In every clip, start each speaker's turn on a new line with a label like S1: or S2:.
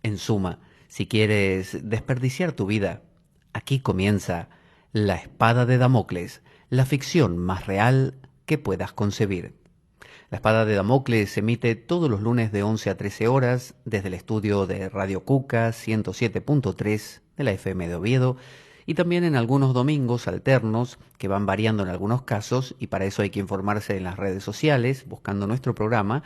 S1: En suma, si quieres desperdiciar tu vida, aquí comienza La Espada de Damocles, la ficción más real que puedas concebir. La Espada de Damocles se emite todos los lunes de 11 a 13 horas desde el estudio de Radio Cuca 107.3 de la FM de Oviedo y también en algunos domingos alternos que van variando en algunos casos y para eso hay que informarse en las redes sociales buscando nuestro programa.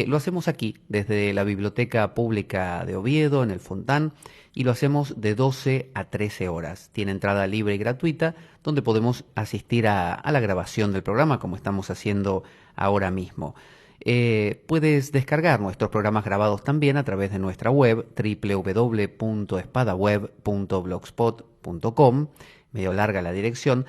S1: Lo hacemos aquí desde la Biblioteca Pública de Oviedo en el Fontán y lo hacemos de 12 a 13 horas. Tiene entrada libre y gratuita donde podemos asistir a la grabación del programa como estamos haciendo ahora mismo. Puedes descargar nuestros programas grabados también a través de nuestra web www.espadaweb.blogspot.com, medio larga la dirección.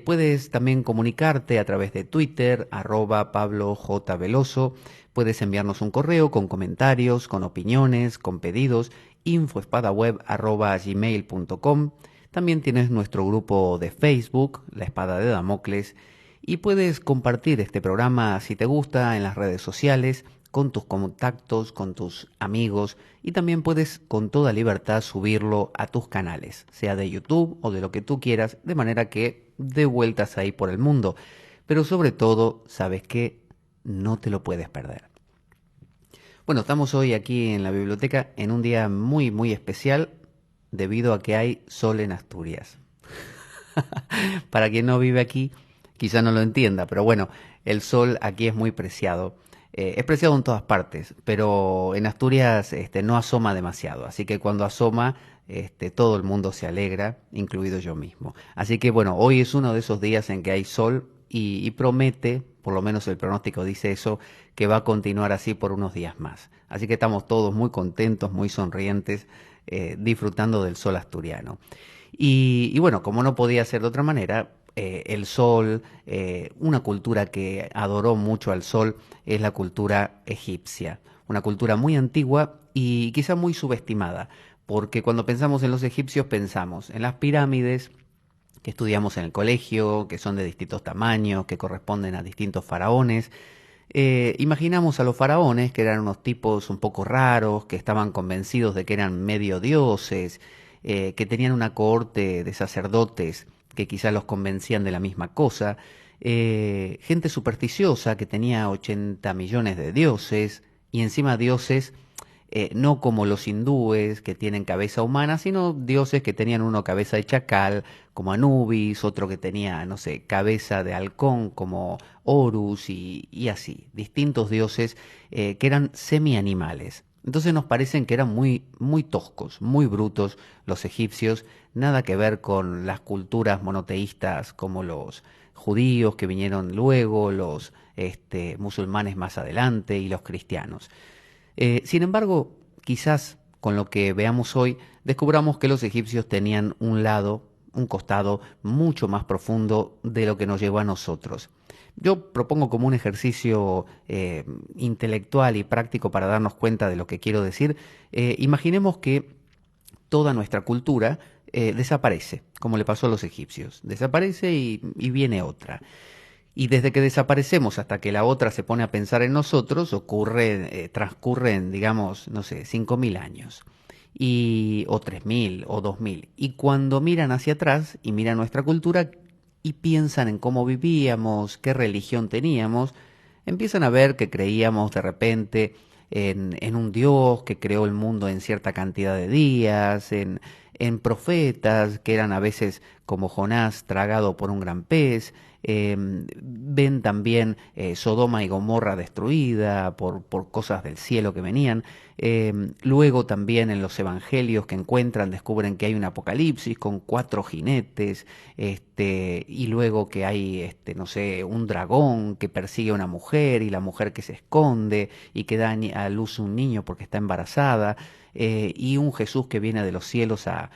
S1: Puedes también comunicarte a través de Twitter, @PabloJVeloso. Puedes enviarnos un correo con comentarios, con opiniones, con pedidos, info@espadaweb.gmail.com. También tienes nuestro grupo de Facebook, La Espada de Damocles, y puedes compartir este programa si te gusta en las redes sociales, con tus contactos, con tus amigos y también puedes con toda libertad subirlo a tus canales, sea de YouTube o de lo que tú quieras, de manera que dé vueltas ahí por el mundo. Pero sobre todo, sabes que no te lo puedes perder. Bueno, estamos hoy aquí en la biblioteca en un día muy, muy especial debido a que hay sol en Asturias. Para quien no vive aquí, quizá no lo entienda, pero bueno, el sol aquí es muy preciado. Es preciado en todas partes, pero en Asturias no asoma demasiado. Así que cuando asoma, todo el mundo se alegra, incluido yo mismo. Así que bueno, hoy es uno de esos días en que hay sol y promete, por lo menos el pronóstico dice eso, que va a continuar así por unos días más. Así que estamos todos muy contentos, muy sonrientes, disfrutando del sol asturiano. Y bueno, como no podía ser de otra manera, el sol, una cultura que adoró mucho al sol, es la cultura egipcia. Una cultura muy antigua y quizá muy subestimada, porque cuando pensamos en los egipcios pensamos en las pirámides que estudiamos en el colegio, que son de distintos tamaños, que corresponden a distintos faraones. Imaginamos a los faraones, que eran unos tipos un poco raros, que estaban convencidos de que eran medio dioses, que tenían una cohorte de sacerdotes que quizás los convencían de la misma cosa, gente supersticiosa que tenía 80 millones de dioses, y encima dioses no como los hindúes que tienen cabeza humana, sino dioses que tenían uno cabeza de chacal, como Anubis, otro que tenía, no sé, cabeza de halcón, como Horus, y así, distintos dioses que eran semi-animales. Entonces nos parecen que eran muy, muy toscos, muy brutos los egipcios, nada que ver con las culturas monoteístas como los judíos que vinieron luego, los musulmanes más adelante y los cristianos. Sin embargo, quizás con lo que veamos hoy, descubramos que los egipcios tenían un lado, un costado mucho más profundo de lo que nos llevó a nosotros. Yo propongo como un ejercicio intelectual y práctico para darnos cuenta de lo que quiero decir. Imaginemos que toda nuestra cultura desaparece, como le pasó a los egipcios. Desaparece y viene otra. Y desde que desaparecemos hasta que la otra se pone a pensar en nosotros, transcurren, digamos, no sé, 5.000 años. O 3.000 o 2.000. Y cuando miran hacia atrás y miran nuestra cultura y piensan en cómo vivíamos, qué religión teníamos, empiezan a ver que creíamos de repente en un Dios que creó el mundo en cierta cantidad de días, en profetas que eran a veces como Jonás tragado por un gran pez. Ven también Sodoma y Gomorra destruida por cosas del cielo que venían. Luego también en los evangelios que encuentran descubren que hay un apocalipsis con 4 jinetes, y luego que hay, no sé, un dragón que persigue a una mujer y la mujer que se esconde y que da a luz un niño porque está embarazada. Y un Jesús que viene de los cielos a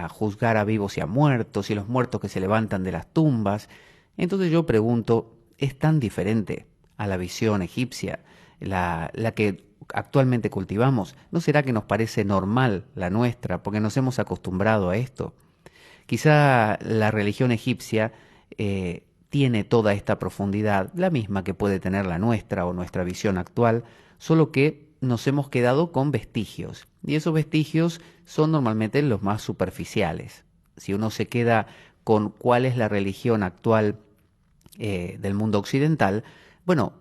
S1: juzgar a vivos y a muertos, y los muertos que se levantan de las tumbas. Entonces yo pregunto, ¿es tan diferente a la visión egipcia, la que actualmente cultivamos? ¿No será que nos parece normal la nuestra porque nos hemos acostumbrado a esto? Quizá la religión egipcia tiene toda esta profundidad, la misma que puede tener la nuestra o nuestra visión actual, solo que nos hemos quedado con vestigios. Y esos vestigios son normalmente los más superficiales. Si uno se queda con cuál es la religión actual del mundo occidental, bueno,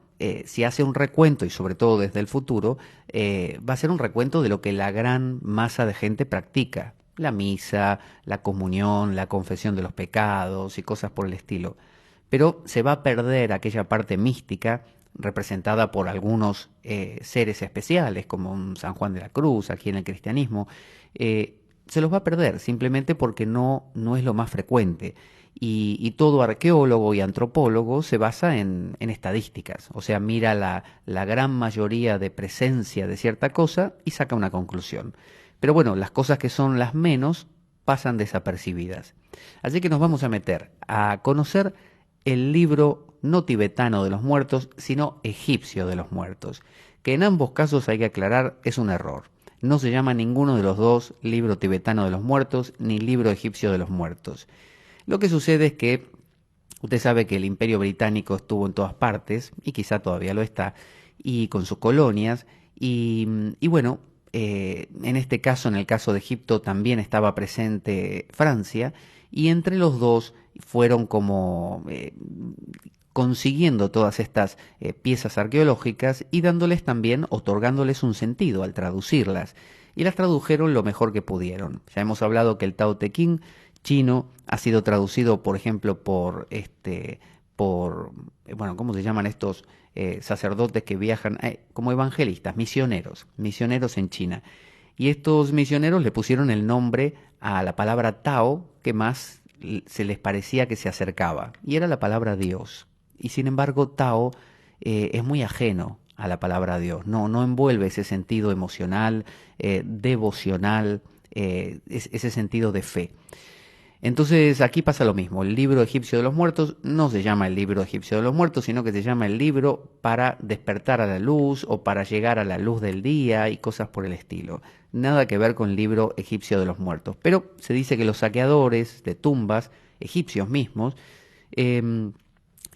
S1: si hace un recuento, y sobre todo desde el futuro, va a ser un recuento de lo que la gran masa de gente practica. La misa, la comunión, la confesión de los pecados y cosas por el estilo. Pero se va a perder aquella parte mística representada por algunos seres especiales, como un San Juan de la Cruz aquí en el cristianismo. Se los va a perder simplemente porque no es lo más frecuente. Y todo arqueólogo y antropólogo se basa en estadísticas, o sea, mira la gran mayoría de presencia de cierta cosa y saca una conclusión. Pero bueno, las cosas que son las menos pasan desapercibidas. Así que nos vamos a meter a conocer el libro no tibetano de los muertos, sino egipcio de los muertos, que en ambos casos hay que aclarar es un error. No se llama ninguno de los dos libro tibetano de los muertos ni libro egipcio de los muertos. Lo que sucede es que usted sabe que el Imperio Británico estuvo en todas partes, y quizá todavía lo está, y con sus colonias, y bueno, en este caso, en el caso de Egipto, también estaba presente Francia, y entre los dos fueron como consiguiendo todas estas piezas arqueológicas y dándoles también, otorgándoles un sentido al traducirlas. Y las tradujeron lo mejor que pudieron. Ya hemos hablado que el Tao Te Ching chino ha sido traducido, por ejemplo, bueno, ¿cómo se llaman estos sacerdotes que viajan como evangelistas, misioneros en China? Y estos misioneros le pusieron el nombre a la palabra Tao que más se les parecía que se acercaba, y era la palabra Dios. Y sin embargo, Tao es muy ajeno a la palabra Dios, no envuelve ese sentido emocional, devocional, ese sentido de fe. Entonces aquí pasa lo mismo, el libro egipcio de los muertos no se llama el libro egipcio de los muertos, sino que se llama el libro para despertar a la luz o para llegar a la luz del día y cosas por el estilo. Nada que ver con el libro egipcio de los muertos. Pero se dice que los saqueadores de tumbas, egipcios mismos,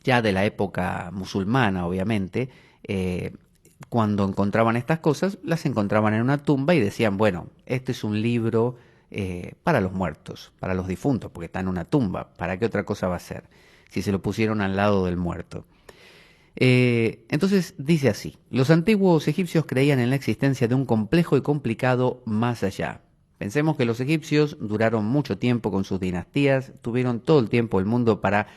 S1: ya de la época musulmana obviamente, cuando encontraban estas cosas, las encontraban en una tumba y decían, bueno, este es un libro para los muertos, para los difuntos, porque está en una tumba. ¿Para qué otra cosa va a ser? Si se lo pusieron al lado del muerto. Entonces dice así, los antiguos egipcios creían en la existencia de un complejo y complicado más allá. Pensemos que los egipcios duraron mucho tiempo con sus dinastías, tuvieron todo el tiempo del mundo para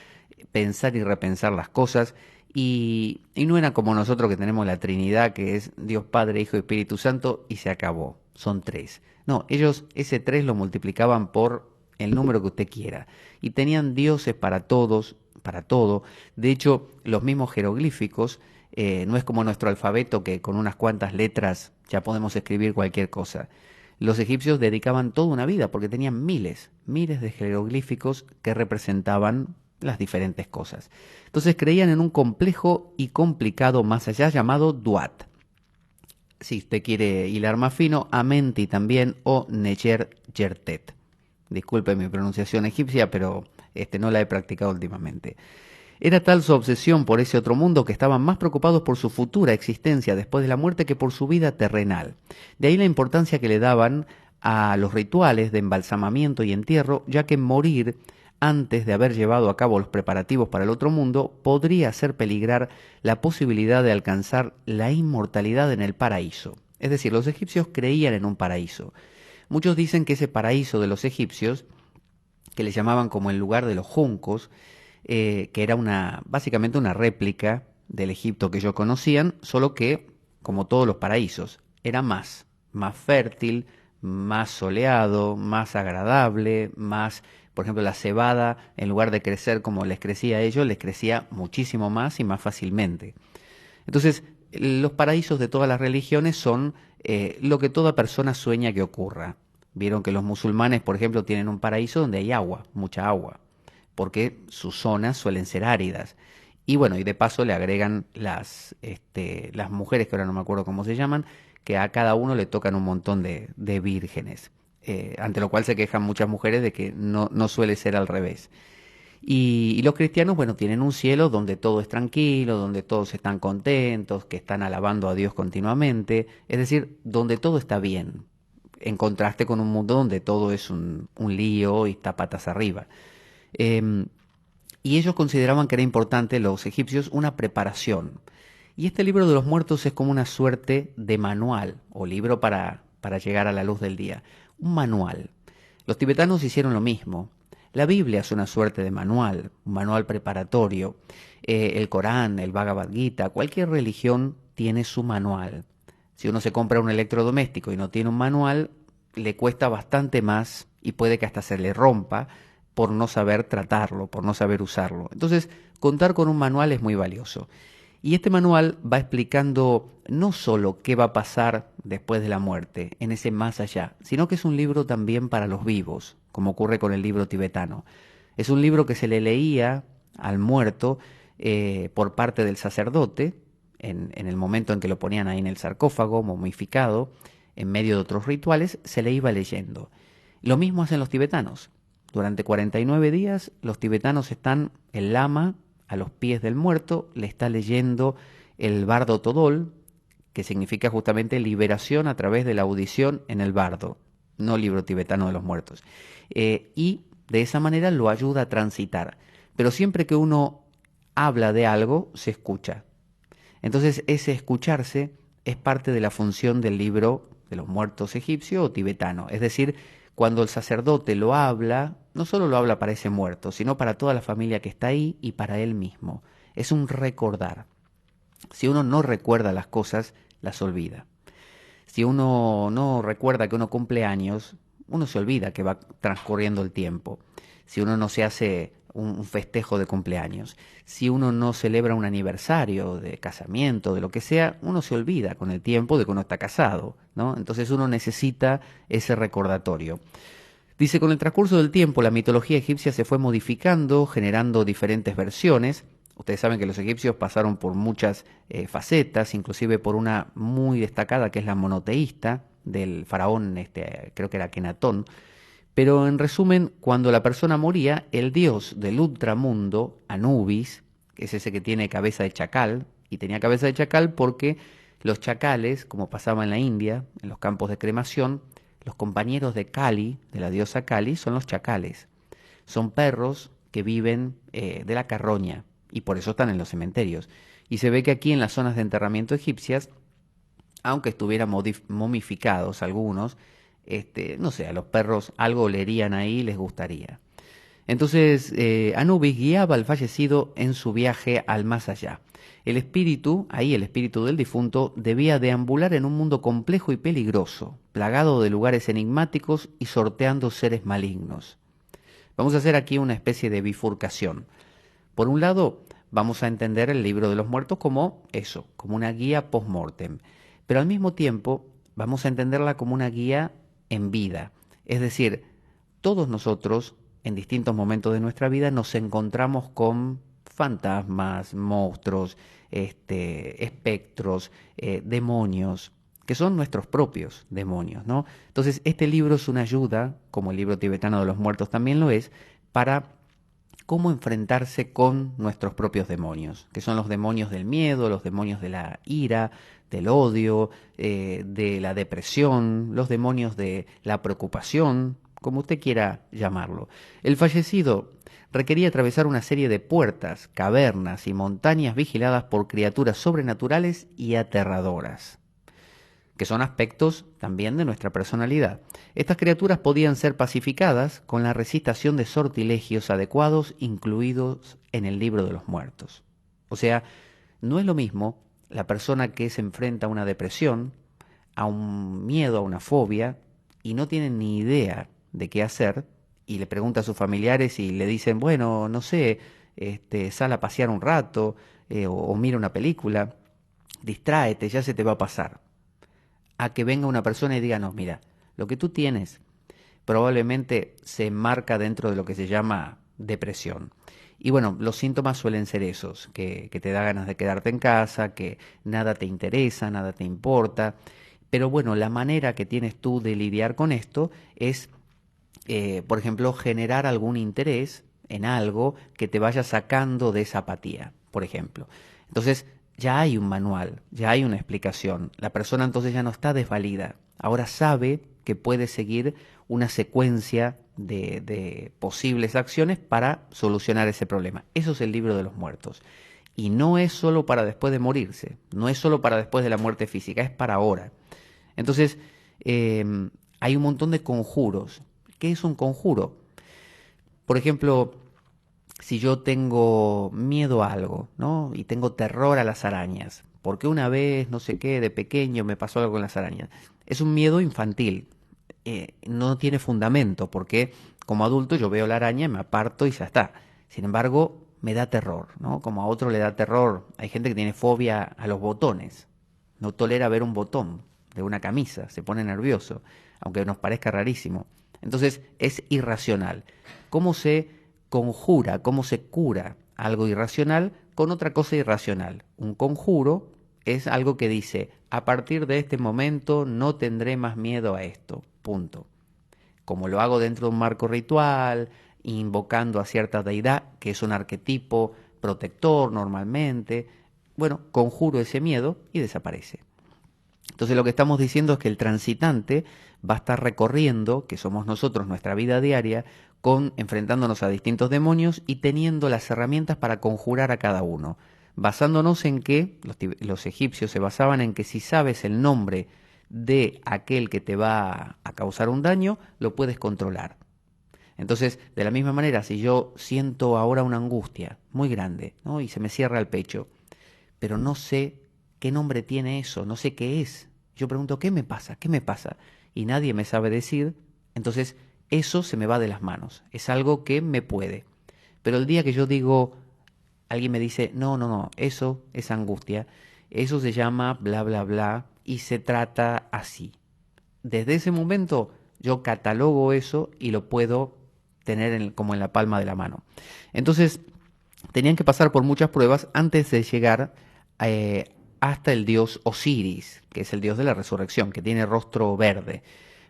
S1: pensar y repensar las cosas, y no era como nosotros que tenemos la Trinidad, que es Dios Padre, Hijo y Espíritu Santo, y se acabó, son tres. No, ellos ese tres lo multiplicaban por el número que usted quiera, y tenían dioses para todos, para todo. De hecho, los mismos jeroglíficos, no es como nuestro alfabeto que con unas cuantas letras ya podemos escribir cualquier cosa. Los egipcios dedicaban toda una vida porque tenían miles de jeroglíficos que representaban las diferentes cosas. Entonces creían en un complejo y complicado más allá llamado Duat. Si usted quiere hilar más fino, Amenti también o Necher Yertet. Disculpe mi pronunciación egipcia, pero no la he practicado últimamente. Era tal su obsesión por ese otro mundo que estaban más preocupados por su futura existencia después de la muerte que por su vida terrenal. De ahí la importancia que le daban a los rituales de embalsamamiento y entierro, ya que morir antes de haber llevado a cabo los preparativos para el otro mundo podría hacer peligrar la posibilidad de alcanzar la inmortalidad en el paraíso. Es decir, los egipcios creían en un paraíso. Muchos dicen que ese paraíso de los egipcios, que le llamaban como el lugar de los juncos, que era básicamente una réplica del Egipto que ellos conocían, solo que, como todos los paraísos, era más fértil, más soleado, más agradable, por ejemplo, la cebada, en lugar de crecer como les crecía a ellos, les crecía muchísimo más y más fácilmente. Entonces, los paraísos de todas las religiones son lo que toda persona sueña que ocurra. Vieron que los musulmanes, por ejemplo, tienen un paraíso donde hay agua, mucha agua, porque sus zonas suelen ser áridas. Y bueno, y de paso le agregan las mujeres, que ahora no me acuerdo cómo se llaman, que a cada uno le tocan un montón de vírgenes. Ante lo cual se quejan muchas mujeres de que no suele ser al revés. Y los cristianos, bueno, tienen un cielo donde todo es tranquilo, donde todos están contentos, que están alabando a Dios continuamente, es decir, donde todo está bien, en contraste con un mundo donde todo es un lío y está patas arriba. Em, y ellos consideraban que era importante, los egipcios, una preparación. Y este libro de los muertos es como una suerte de manual o libro para llegar a la luz del día. Un manual. Los tibetanos hicieron lo mismo. La Biblia es una suerte de manual, un manual preparatorio. El Corán, el Bhagavad Gita, cualquier religión tiene su manual. Si uno se compra un electrodoméstico y no tiene un manual, le cuesta bastante más y puede que hasta se le rompa por no saber tratarlo, por no saber usarlo. Entonces, contar con un manual es muy valioso. Y este manual va explicando no solo qué va a pasar después de la muerte, en ese más allá, sino que es un libro también para los vivos, como ocurre con el libro tibetano. Es un libro que se le leía al muerto por parte del sacerdote, en el momento en que lo ponían ahí en el sarcófago, momificado, en medio de otros rituales, se le iba leyendo. Lo mismo hacen los tibetanos. Durante 49 días los tibetanos están, el lama, a los pies del muerto, le está leyendo el bardo todol, que significa justamente liberación a través de la audición en el bardo, no libro tibetano de los muertos. Y de esa manera lo ayuda a transitar. Pero siempre que uno habla de algo, se escucha. Entonces ese escucharse es parte de la función del libro de los muertos egipcio o tibetano. Es decir, cuando el sacerdote lo habla, no solo lo habla para ese muerto, sino para toda la familia que está ahí y para él mismo. Es un recordar. Si uno no recuerda las cosas, las olvida. Si uno no recuerda que uno cumple años, uno se olvida que va transcurriendo el tiempo. Si uno no se hace un festejo de cumpleaños, si uno no celebra un aniversario de casamiento, de lo que sea, uno se olvida con el tiempo de que uno está casado, ¿no? Entonces uno necesita ese recordatorio. Dice, con el transcurso del tiempo la mitología egipcia se fue modificando, generando diferentes versiones. Ustedes saben que los egipcios pasaron por muchas facetas, inclusive por una muy destacada que es la monoteísta del faraón, creo que era Akenatón. Pero en resumen, cuando la persona moría, el dios del ultramundo, Anubis, que es ese que tiene cabeza de chacal, y tenía cabeza de chacal porque los chacales, como pasaba en la India, en los campos de cremación, los compañeros de Kali, de la diosa Kali, son los chacales. Son perros que viven de la carroña y por eso están en los cementerios. Y se ve que aquí en las zonas de enterramiento egipcias, aunque estuvieran momificados algunos, no sé, a los perros algo olerían ahí y les gustaría. Entonces, Anubis guiaba al fallecido en su viaje al más allá. El espíritu, ahí el espíritu del difunto, debía deambular en un mundo complejo y peligroso, plagado de lugares enigmáticos y sorteando seres malignos. Vamos a hacer aquí una especie de bifurcación. Por un lado, vamos a entender el libro de los muertos como eso, como una guía post-mortem, pero al mismo tiempo vamos a entenderla como una guía en vida. Es decir, todos nosotros, en distintos momentos de nuestra vida, nos encontramos con fantasmas, monstruos, espectros, demonios, que son nuestros propios demonios, ¿no? Entonces, este libro es una ayuda, como el libro tibetano de los muertos también lo es, para cómo enfrentarse con nuestros propios demonios, que son los demonios del miedo, los demonios de la ira, del odio, de la depresión, los demonios de la preocupación, como usted quiera llamarlo. El fallecido requería atravesar una serie de puertas, cavernas y montañas vigiladas por criaturas sobrenaturales y aterradoras, que son aspectos también de nuestra personalidad. Estas criaturas podían ser pacificadas con la recitación de sortilegios adecuados incluidos en el libro de los muertos. O sea, no es lo mismo la persona que se enfrenta a una depresión, a un miedo, a una fobia, y no tiene ni idea de qué hacer, y le pregunta a sus familiares y le dicen, bueno, no sé, sal a pasear un rato, o mira una película, distráete, ya se te va a pasar. A que venga una persona y diga, no, mira, lo que tú tienes probablemente se enmarca dentro de lo que se llama depresión. Y bueno, los síntomas suelen ser esos, que te da ganas de quedarte en casa, que nada te interesa, nada te importa. Pero bueno, la manera que tienes tú de lidiar con esto es, por ejemplo, generar algún interés en algo que te vaya sacando de esa apatía, por ejemplo. Entonces, ya hay un manual, ya hay una explicación. La persona entonces ya no está desvalida. Ahora sabe que puede seguir una secuencia de posibles acciones para solucionar ese problema. Eso es el libro de los muertos. Y no es solo para después de morirse, no es solo para después de la muerte física, es para ahora. Entonces, hay un montón de conjuros. ¿Qué es un conjuro? Por ejemplo, si yo tengo miedo a algo, ¿no? Y tengo terror a las arañas, porque una vez, no sé qué, de pequeño me pasó algo con las arañas. Es un miedo infantil, no tiene fundamento, porque como adulto yo veo la araña, me aparto y ya está. Sin embargo, me da terror, ¿no? Como a otro le da terror. Hay gente que tiene fobia a los botones, no tolera ver un botón de una camisa, se pone nervioso, aunque nos parezca rarísimo. Entonces es irracional. ¿Cómo se conjura, cómo se cura algo irracional con otra cosa irracional? Un conjuro es algo que dice, a partir de este momento no tendré más miedo a esto, punto. Como lo hago dentro de un marco ritual, invocando a cierta deidad, que es un arquetipo protector normalmente, bueno, conjuro ese miedo y desaparece. Entonces lo que estamos diciendo es que el transitante va a estar recorriendo, que somos nosotros, nuestra vida diaria, enfrentándonos a distintos demonios y teniendo las herramientas para conjurar a cada uno, basándonos en que los egipcios se basaban en que si sabes el nombre de aquel que te va a causar un daño, lo puedes controlar. Entonces, de la misma manera, si yo siento ahora una angustia muy grande, ¿no? Y se me cierra el pecho, pero no sé qué nombre tiene eso, no sé qué es. Yo pregunto, ¿qué me pasa? ¿Qué me pasa? Y nadie me sabe decir, entonces eso se me va de las manos, es algo que me puede. Pero el día que yo digo, alguien me dice, no, no, no, eso es angustia, eso se llama bla, bla, bla, y se trata así. Desde ese momento yo catalogo eso y lo puedo tener como en la palma de la mano. Entonces, tenían que pasar por muchas pruebas antes de llegar hasta el dios Osiris, que es el dios de la resurrección, que tiene rostro verde,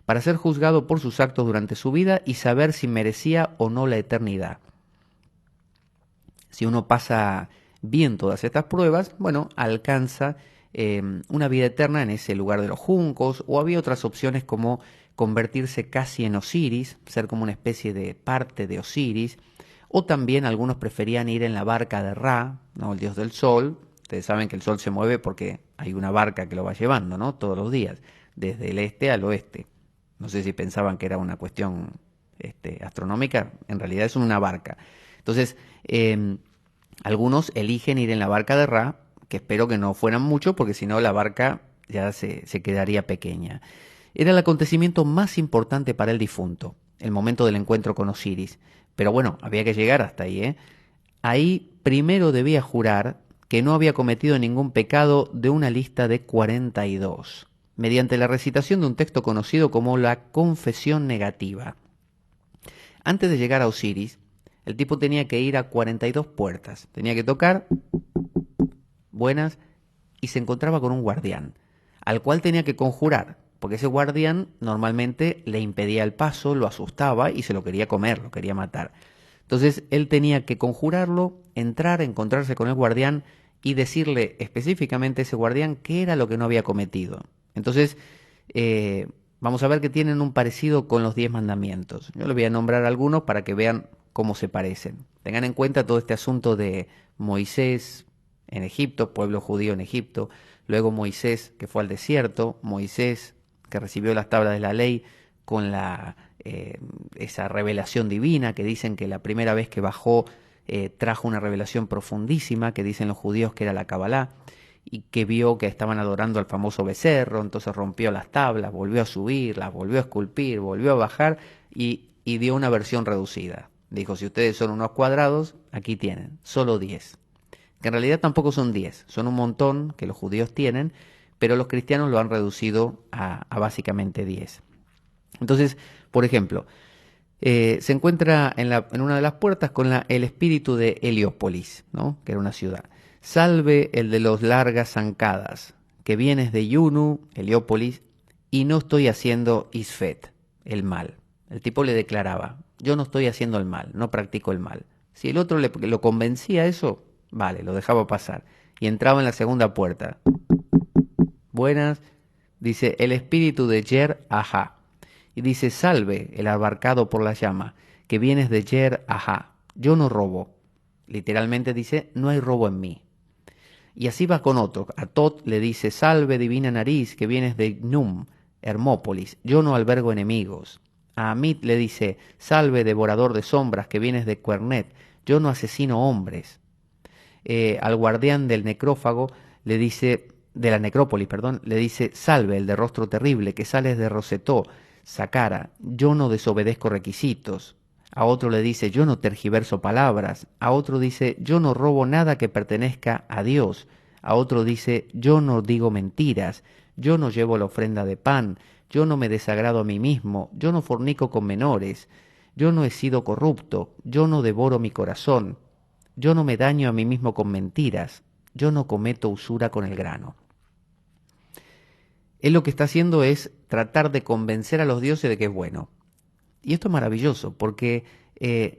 S1: para ser juzgado por sus actos durante su vida y saber si merecía o no la eternidad. Si uno pasa bien todas estas pruebas, bueno, alcanza una vida eterna en ese lugar de los juncos, o había otras opciones como convertirse casi en Osiris, ser como una especie de parte de Osiris, o también algunos preferían ir en la barca de Ra, ¿no? El dios del sol. Ustedes saben que el sol se mueve porque hay una barca que lo va llevando, ¿no? Todos los días, desde el este al oeste. No sé si pensaban que era una cuestión astronómica, en realidad es una barca. Entonces, algunos eligen ir en la barca de Ra, que espero que no fueran muchos, porque si no la barca ya se quedaría pequeña. Era el acontecimiento más importante para el difunto, el momento del encuentro con Osiris. Pero bueno, había que llegar hasta ahí, ¿eh? Ahí primero debía jurar que no había cometido ningún pecado de una lista de 42, mediante la recitación de un texto conocido como la confesión negativa. Antes de llegar a Osiris, el tipo tenía que ir a 42 puertas, tenía que tocar, buenas, y se encontraba con un guardián, al cual tenía que conjurar, porque ese guardián normalmente le impedía el paso, lo asustaba y se lo quería comer, lo quería matar. Entonces él tenía que conjurarlo, entrar, encontrarse con el guardián y decirle específicamente a ese guardián qué era lo que no había cometido. Entonces, vamos a ver que tienen un parecido con los 10 mandamientos. Yo les voy a nombrar algunos para que vean cómo se parecen. Tengan en cuenta todo este asunto de Moisés en Egipto, pueblo judío en Egipto, luego Moisés que fue al desierto, Moisés que recibió las tablas de la ley con esa revelación divina, que dicen que la primera vez que bajó trajo una revelación profundísima, que dicen los judíos que era la Kabbalah, y que vio que estaban adorando al famoso becerro, entonces rompió las tablas, volvió a subir, las volvió a esculpir, volvió a bajar y dio una versión reducida. Dijo, si ustedes son unos cuadrados, aquí tienen, solo 10. Que en realidad tampoco son 10, son un montón que los judíos tienen, pero los cristianos lo han reducido a básicamente 10. Entonces, por ejemplo, se encuentra en una de las puertas con el espíritu de Heliópolis, ¿no? Que era una ciudad. Salve el de los largas zancadas, que vienes de Yunu, Heliópolis, y no estoy haciendo Isfet, el mal. El tipo le declaraba, yo no estoy haciendo el mal, no practico el mal. Si el otro lo convencía a eso, vale, lo dejaba pasar. Y entraba en la segunda puerta. Buenas, dice el espíritu de Yer Ajá. Y dice, salve el abarcado por la llama, que vienes de Yer Ajá. Yo no robo. Literalmente dice, no hay robo en mí. Y así va con otro. A Tot le dice, salve divina nariz, que vienes de Num, Hermópolis. Yo no albergo enemigos. A Amit le dice, salve devorador de sombras, que vienes de Cuernet. Yo no asesino hombres. Al guardián del necrófago le dice, de la necrópolis, perdón, le dice, salve el de rostro terrible, que sales de Rosetó, Sacara, yo no desobedezco requisitos. A otro le dice, yo no tergiverso palabras. A otro dice, yo no robo nada que pertenezca a Dios. A otro dice, yo no digo mentiras. Yo no llevo la ofrenda de pan. Yo no me desagrado a mí mismo. Yo no fornico con menores. Yo no he sido corrupto. Yo no devoro mi corazón. Yo no me daño a mí mismo con mentiras. Yo no cometo usura con el grano. Él lo que está haciendo es tratar de convencer a los dioses de que es bueno. Y esto es maravilloso porque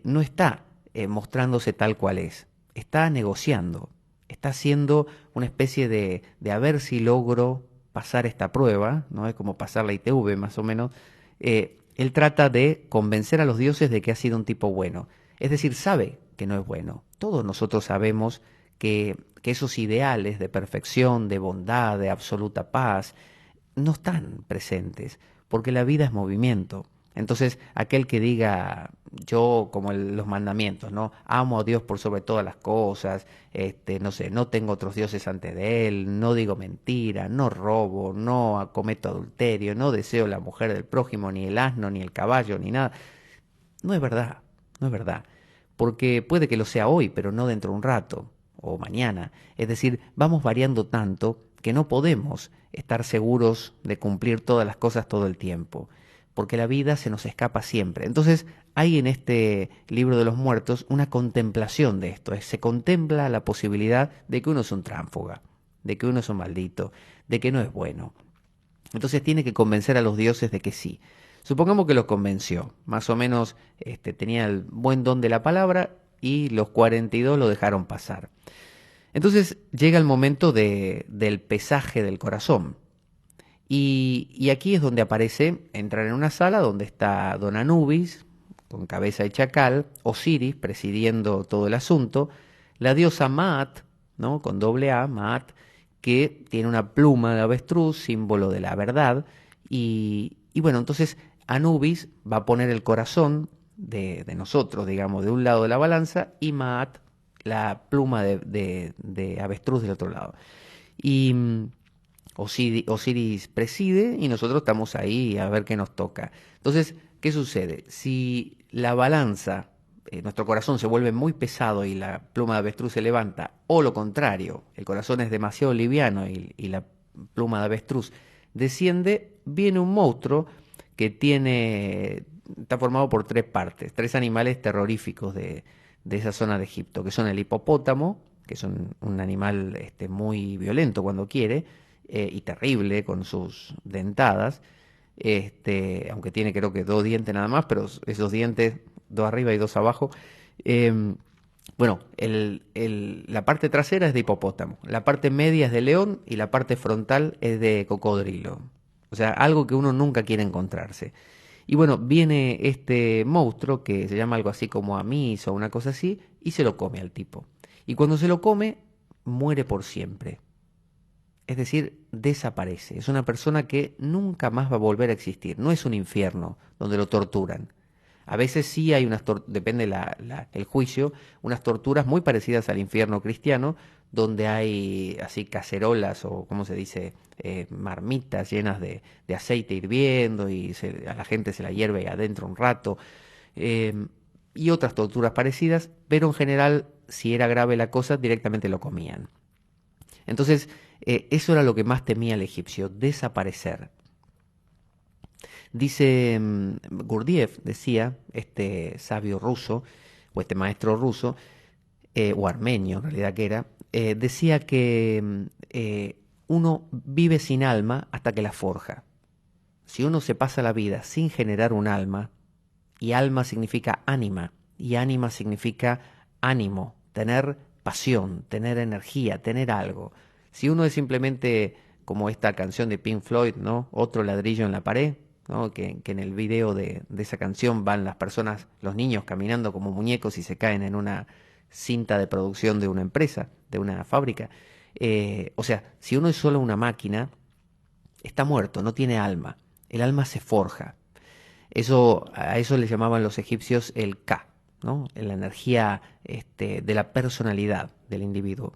S1: no está mostrándose tal cual es. Está negociando. Está haciendo una especie de a ver si logro pasar esta prueba, ¿no? Es como pasar la ITV más o menos. Él trata de convencer a los dioses de que ha sido un tipo bueno. Es decir, sabe que no es bueno. Todos nosotros sabemos que esos ideales de perfección, de bondad, de absoluta paz, no están presentes, porque la vida es movimiento. Entonces, aquel que diga, yo como los mandamientos, ¿no? Amo a Dios por sobre todas las cosas, no sé, no tengo otros dioses antes de Él, no digo mentira, no robo, no cometo adulterio, no deseo la mujer del prójimo, ni el asno, ni el caballo, ni nada. No es verdad, no es verdad. Porque puede que lo sea hoy, pero no dentro de un rato o mañana. Es decir, vamos variando tanto que no podemos estar seguros de cumplir todas las cosas todo el tiempo, porque la vida se nos escapa siempre. Entonces, hay en este libro de los muertos una contemplación de esto. Se contempla la posibilidad de que uno es un tránfuga, de que uno es un maldito, de que no es bueno. Entonces tiene que convencer a los dioses de que sí. Supongamos que los convenció, más o menos tenía el buen don de la palabra y los 42 lo dejaron pasar. Entonces llega el momento del pesaje del corazón. Y aquí es donde aparece, entrar en una sala donde está Don Anubis, con cabeza de chacal, Osiris presidiendo todo el asunto, la diosa Maat, ¿no? Con doble A, Maat, que tiene una pluma de avestruz, símbolo de la verdad, y bueno, entonces Anubis va a poner el corazón de nosotros, digamos, de un lado de la balanza, y Maat la pluma de avestruz del otro lado. Y Osiris preside y nosotros estamos ahí a ver qué nos toca. Entonces, ¿qué sucede? Si la balanza, nuestro corazón se vuelve muy pesado y la pluma de avestruz se levanta, o lo contrario, el corazón es demasiado liviano y la pluma de avestruz desciende, viene un monstruo que está formado por tres partes, tres animales terroríficos de esa zona de Egipto, que son el hipopótamo, que es un animal muy violento cuando quiere, y terrible con sus dentadas, aunque tiene creo que dos dientes nada más, pero esos dientes, dos arriba y dos abajo. eh, bueno, la parte trasera es de hipopótamo, la parte media es de león y la parte frontal es de cocodrilo. O sea, algo que uno nunca quiere encontrarse. Y bueno, viene este monstruo que se llama algo así como Amis o una cosa así, y se lo come al tipo. Y cuando se lo come, muere por siempre. Es decir, desaparece. Es una persona que nunca más va a volver a existir. No es un infierno donde lo torturan. A veces sí hay depende el juicio, unas torturas muy parecidas al infierno cristiano, donde hay así cacerolas o, ¿cómo se dice?, marmitas llenas de aceite hirviendo y a la gente se la hierve ahí adentro un rato. eh, y otras torturas parecidas, pero en general, si era grave la cosa, directamente lo comían. Entonces, eso era lo que más temía el egipcio, desaparecer. Dice Gurdjieff, decía, este sabio ruso, o este maestro ruso, o armenio en realidad que era, decía que uno vive sin alma hasta que la forja. Si uno se pasa la vida sin generar un alma, y alma significa ánima, y ánima significa ánimo, tener pasión, tener energía, tener algo. Si uno es simplemente como esta canción de Pink Floyd, ¿no? Otro ladrillo en la pared, ¿no? Que en el video de esa canción van las personas, los niños caminando como muñecos y se caen en una cinta de producción de una empresa, de una fábrica. O sea, si uno es solo una máquina, está muerto, no tiene alma. El alma se forja. A eso le llamaban los egipcios el Ka, ¿no? La energía de la personalidad del individuo.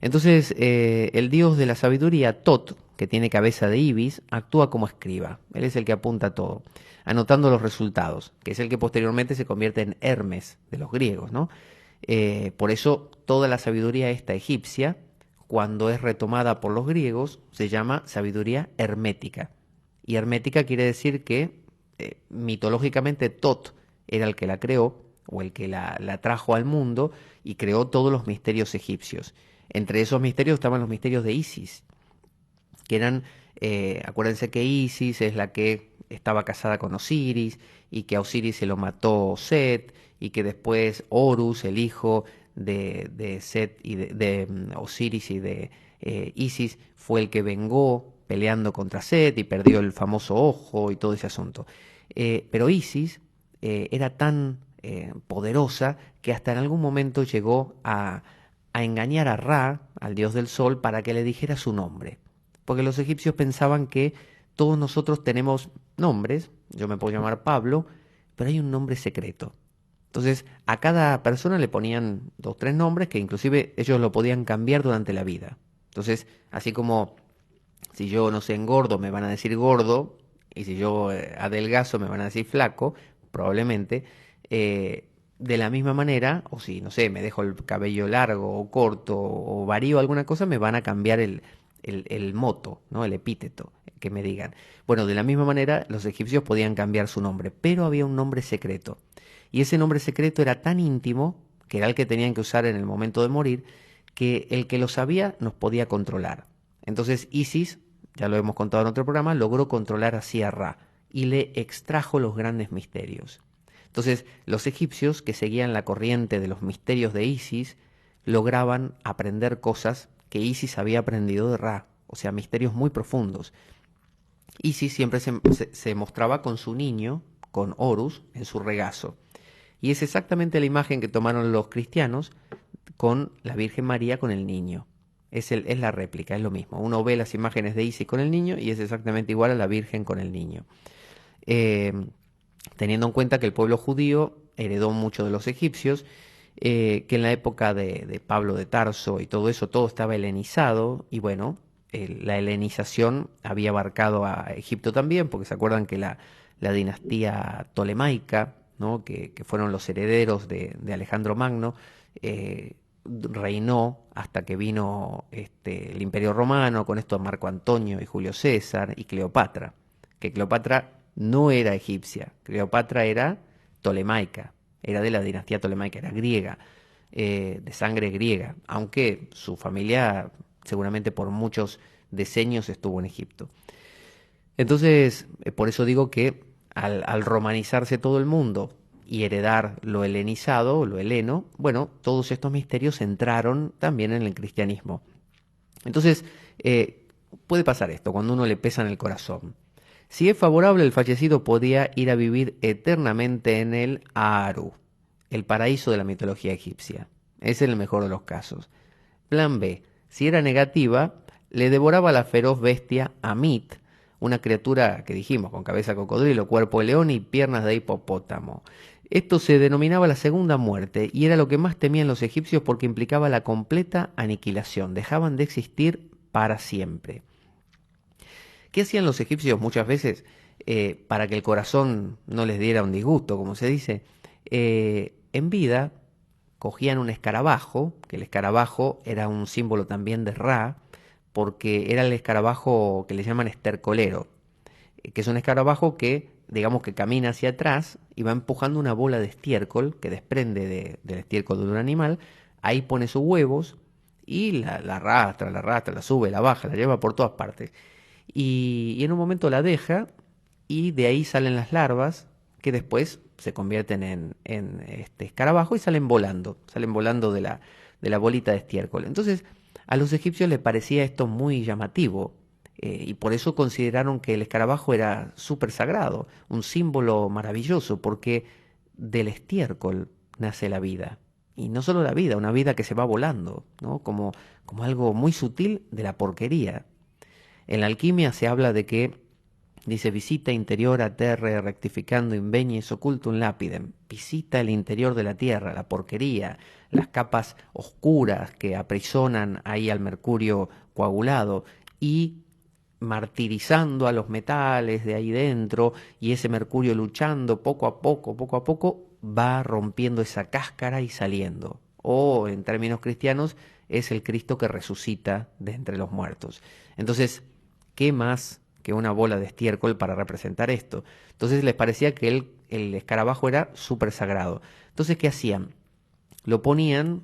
S1: Entonces, el dios de la sabiduría, Tot, que tiene cabeza de ibis, actúa como escriba. Él es el que apunta todo, anotando los resultados, que es el que posteriormente se convierte en Hermes de los griegos, ¿no? Por eso, toda la sabiduría esta egipcia, cuando es retomada por los griegos, se llama sabiduría hermética. Y hermética quiere decir que mitológicamente Tot era el que la creó o el que la trajo al mundo y creó todos los misterios egipcios. Entre esos misterios estaban los misterios de Isis, que eran, acuérdense que Isis es la que estaba casada con Osiris y que a Osiris se lo mató Set y que después Horus, el hijo de Set y de Osiris y de Isis, fue el que vengó peleando contra Set y perdió el famoso ojo y todo ese asunto. Pero Isis era tan poderosa que hasta en algún momento llegó a engañar a Ra, al dios del sol, para que le dijera su nombre. Porque los egipcios pensaban que todos nosotros tenemos nombres, yo me puedo llamar Pablo, pero hay un nombre secreto. Entonces, a cada persona le ponían 2, 3 nombres que inclusive ellos lo podían cambiar durante la vida. Entonces, así como si yo, no sé, engordo, me van a decir gordo, y si yo adelgazo, me van a decir flaco, probablemente. De la misma manera, o si, no sé, me dejo el cabello largo o corto o varío alguna cosa, me van a cambiar el moto, ¿no? El epíteto que me digan. Bueno, de la misma manera, los egipcios podían cambiar su nombre, pero había un nombre secreto. Y ese nombre secreto era tan íntimo, que era el que tenían que usar en el momento de morir, que el que lo sabía nos podía controlar. Entonces Isis, ya lo hemos contado en otro programa, logró controlar así a Ra y le extrajo los grandes misterios. Entonces, los egipcios, que seguían la corriente de los misterios de Isis, lograban aprender cosas que Isis había aprendido de Ra, o sea, misterios muy profundos. Isis siempre se mostraba con su niño, con Horus, en su regazo. Y es exactamente la imagen que tomaron los cristianos con la Virgen María con el niño. Es la réplica, es lo mismo. Uno ve las imágenes de Isis con el niño y es exactamente igual a la Virgen con el niño. Teniendo en cuenta que el pueblo judío heredó mucho de los egipcios, que en la época de Pablo de Tarso y todo eso, todo estaba helenizado, y bueno, la helenización había abarcado a Egipto también, porque se acuerdan que la dinastía tolemaica, ¿no? que fueron los herederos de Alejandro Magno, reinó hasta que vino el Imperio Romano, con esto Marco Antonio y Julio César y Cleopatra, que Cleopatra no era egipcia, Cleopatra era tolemaica, era de la dinastía tolemaica, era griega, de sangre griega, aunque su familia seguramente por muchos decenios estuvo en Egipto. Entonces, por eso digo que al romanizarse todo el mundo y heredar lo helenizado, lo heleno, bueno, todos estos misterios entraron también en el cristianismo. Entonces, puede pasar esto cuando uno le pesa en el corazón. Si es favorable, el fallecido podía ir a vivir eternamente en el Aaru, el paraíso de la mitología egipcia. Ese es el mejor de los casos. Plan B. Si era negativa, le devoraba la feroz bestia Amit, una criatura que dijimos con cabeza de cocodrilo, cuerpo de león y piernas de hipopótamo. Esto se denominaba la segunda muerte y era lo que más temían los egipcios porque implicaba la completa aniquilación. Dejaban de existir para siempre. ¿Qué hacían los egipcios muchas veces para que el corazón no les diera un disgusto, como se dice? En vida cogían un escarabajo, que el escarabajo era un símbolo también de Ra, porque era el escarabajo que le llaman estercolero, que es un escarabajo que, digamos que camina hacia atrás y va empujando una bola de estiércol que desprende del estiércol de un animal, ahí pone sus huevos y la arrastra, la sube, la baja, la lleva por todas partes. Y en un momento la deja y de ahí salen las larvas que después se convierten en escarabajo y salen volando de la bolita de estiércol. Entonces, a los egipcios les parecía esto muy llamativo, y por eso consideraron que el escarabajo era súper sagrado, un símbolo maravilloso, porque del estiércol nace la vida. Y no solo la vida, una vida que se va volando, ¿no? Como algo muy sutil de la porquería. En la alquimia se habla de que, dice, visita interior a terre rectificando invenies occultum lapidem. Visita el interior de la tierra, la porquería, las capas oscuras que aprisionan ahí al mercurio coagulado y martirizando a los metales de ahí dentro, y ese mercurio luchando poco a poco, va rompiendo esa cáscara y saliendo. O en términos cristianos, es el Cristo que resucita de entre los muertos. Entonces, ¿qué más que una bola de estiércol para representar esto? Entonces les parecía que el escarabajo era súper sagrado. Entonces, ¿qué hacían? Lo ponían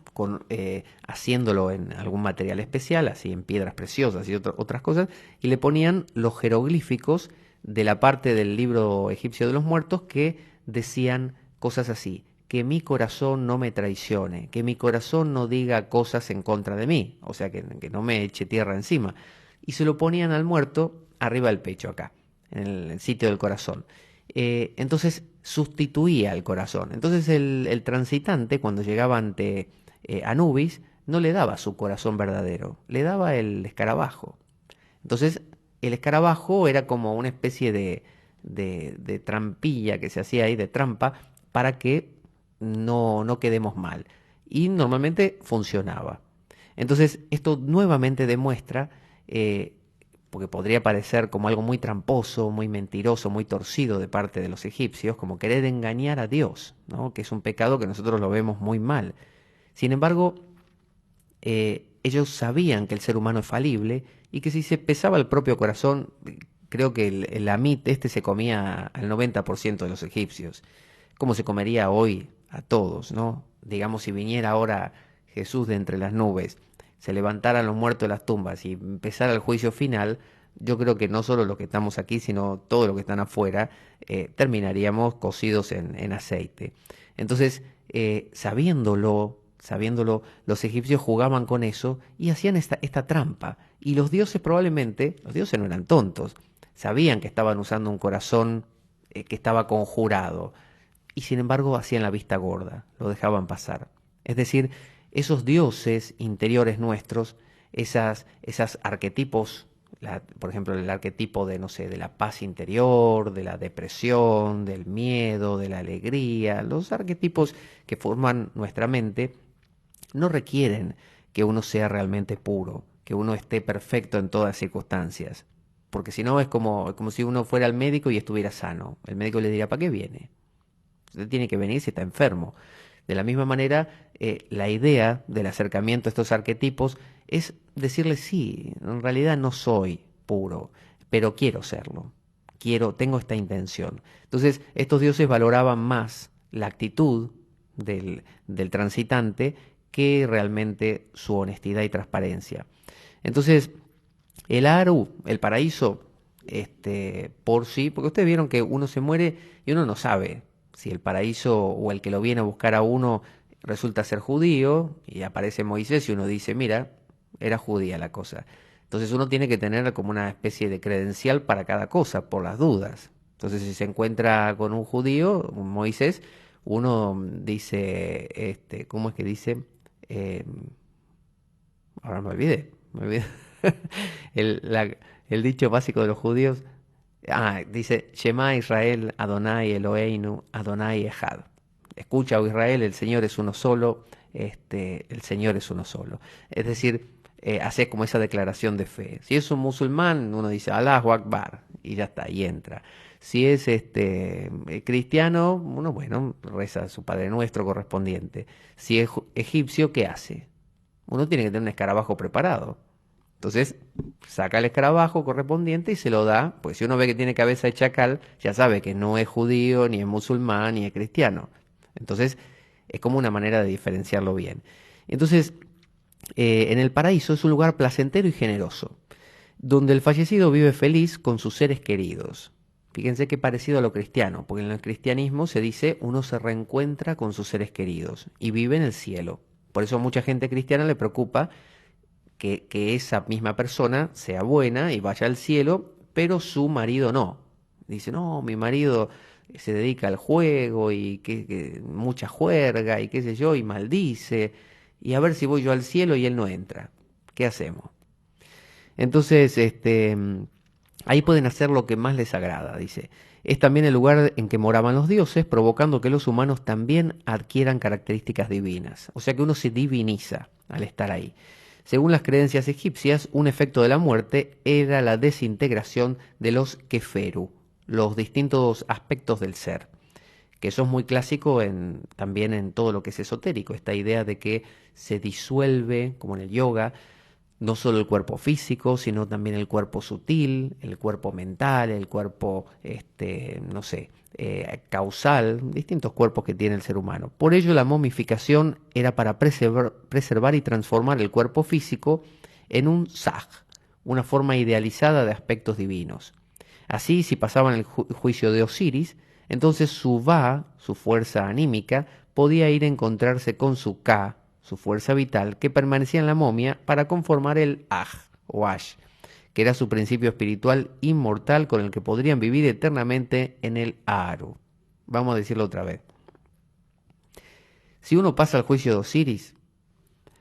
S1: haciéndolo en algún material especial, así en piedras preciosas y otras cosas, y le ponían los jeroglíficos de la parte del libro egipcio de los muertos que decían cosas así: que mi corazón no me traicione, que mi corazón no diga cosas en contra de mí, o sea, que no me eche tierra encima. Y se lo ponían al muerto arriba del pecho, acá, en el sitio del corazón. Entonces sustituía al corazón. Entonces el transitante, cuando llegaba ante Anubis, no le daba su corazón verdadero, le daba el escarabajo. Entonces el escarabajo era como una especie de trampilla que se hacía ahí, de trampa, para que no quedemos mal. Y normalmente funcionaba. Entonces esto nuevamente demuestra, porque podría parecer como algo muy tramposo, muy mentiroso, muy torcido de parte de los egipcios, como querer engañar a Dios, ¿no? Que es un pecado que nosotros lo vemos muy mal. Sin embargo, ellos sabían que el ser humano es falible y que si se pesaba el propio corazón, creo que el amit se comía al 90% de los egipcios, como se comería hoy a todos, ¿no? Digamos, si viniera ahora Jesús de entre las nubes, se levantaran los muertos de las tumbas y empezara el juicio final, yo creo que no solo los que estamos aquí, sino todos los que están afuera, terminaríamos cocidos en aceite. Entonces, sabiéndolo, los egipcios jugaban con eso y hacían esta trampa. Y los dioses probablemente, los dioses no eran tontos, sabían que estaban usando un corazón que estaba conjurado, y sin embargo hacían la vista gorda, lo dejaban pasar. Es decir, esos dioses interiores nuestros, esas arquetipos, por ejemplo, el arquetipo de, no sé, de la paz interior, de la depresión, del miedo, de la alegría, los arquetipos que forman nuestra mente, no requieren que uno sea realmente puro, que uno esté perfecto en todas circunstancias. Porque si no es como si uno fuera al médico y estuviera sano. El médico le diría: ¿para qué viene? Usted tiene que venir si está enfermo. De la misma manera, la idea del acercamiento a estos arquetipos es decirle: sí, en realidad no soy puro, pero quiero serlo. Tengo esta intención. Entonces, estos dioses valoraban más la actitud del transitante que realmente su honestidad y transparencia. Entonces, el Aru, el paraíso, por sí, porque ustedes vieron que uno se muere y uno no sabe si el paraíso o el que lo viene a buscar a uno resulta ser judío, y aparece Moisés y uno dice: mira, era judía la cosa. Entonces uno tiene que tener como una especie de credencial para cada cosa, por las dudas. Entonces, si se encuentra con un judío, un Moisés, uno dice, ¿cómo es que dice? Eh, Ahora me olvidé. El dicho básico de los judíos, dice: Shema Israel, Adonai Eloheinu, Adonai Echad. Escucha, oh Israel, el Señor es uno solo, el Señor es uno solo. Es decir, hace como esa declaración de fe. Si es un musulmán, uno dice Allahu Akbar y ya está, y entra. Si es cristiano, uno, bueno, reza su Padre Nuestro correspondiente. Si es egipcio, ¿qué hace? Uno tiene que tener un escarabajo preparado. Entonces, saca el escarabajo correspondiente y se lo da, pues si uno ve que tiene cabeza de chacal, ya sabe que no es judío, ni es musulmán, ni es cristiano. Entonces, es como una manera de diferenciarlo bien. Entonces, en el paraíso es un lugar placentero y generoso, donde el fallecido vive feliz con sus seres queridos. Fíjense qué parecido a lo cristiano, porque en el cristianismo se dice uno se reencuentra con sus seres queridos y vive en el cielo. Por eso a mucha gente cristiana le preocupa que esa misma persona sea buena y vaya al cielo, pero su marido no. Dice, no, mi marido se dedica al juego y que mucha juerga y qué sé yo, y maldice, y a ver si voy yo al cielo y él no entra. ¿Qué hacemos? Entonces, ahí pueden hacer lo que más les agrada, dice. Es también el lugar en que moraban los dioses, provocando que los humanos también adquieran características divinas. O sea que uno se diviniza al estar ahí. Según las creencias egipcias, un efecto de la muerte era la desintegración de los keferu, los distintos aspectos del ser, que eso es muy clásico también en todo lo que es esotérico, esta idea de que se disuelve, como en el yoga, no solo el cuerpo físico, sino también el cuerpo sutil, el cuerpo mental, el cuerpo, no sé, causal, distintos cuerpos que tiene el ser humano. Por ello, la momificación era para preservar y transformar el cuerpo físico en un saj, una forma idealizada de aspectos divinos. Así, si pasaban el juicio de Osiris, entonces su Va, su fuerza anímica, podía ir a encontrarse con su Ka, su fuerza vital, que permanecía en la momia para conformar el Aj o Ash, que era su principio espiritual inmortal con el que podrían vivir eternamente en el Aaru. Vamos a decirlo otra vez. Si uno pasa al juicio de Osiris,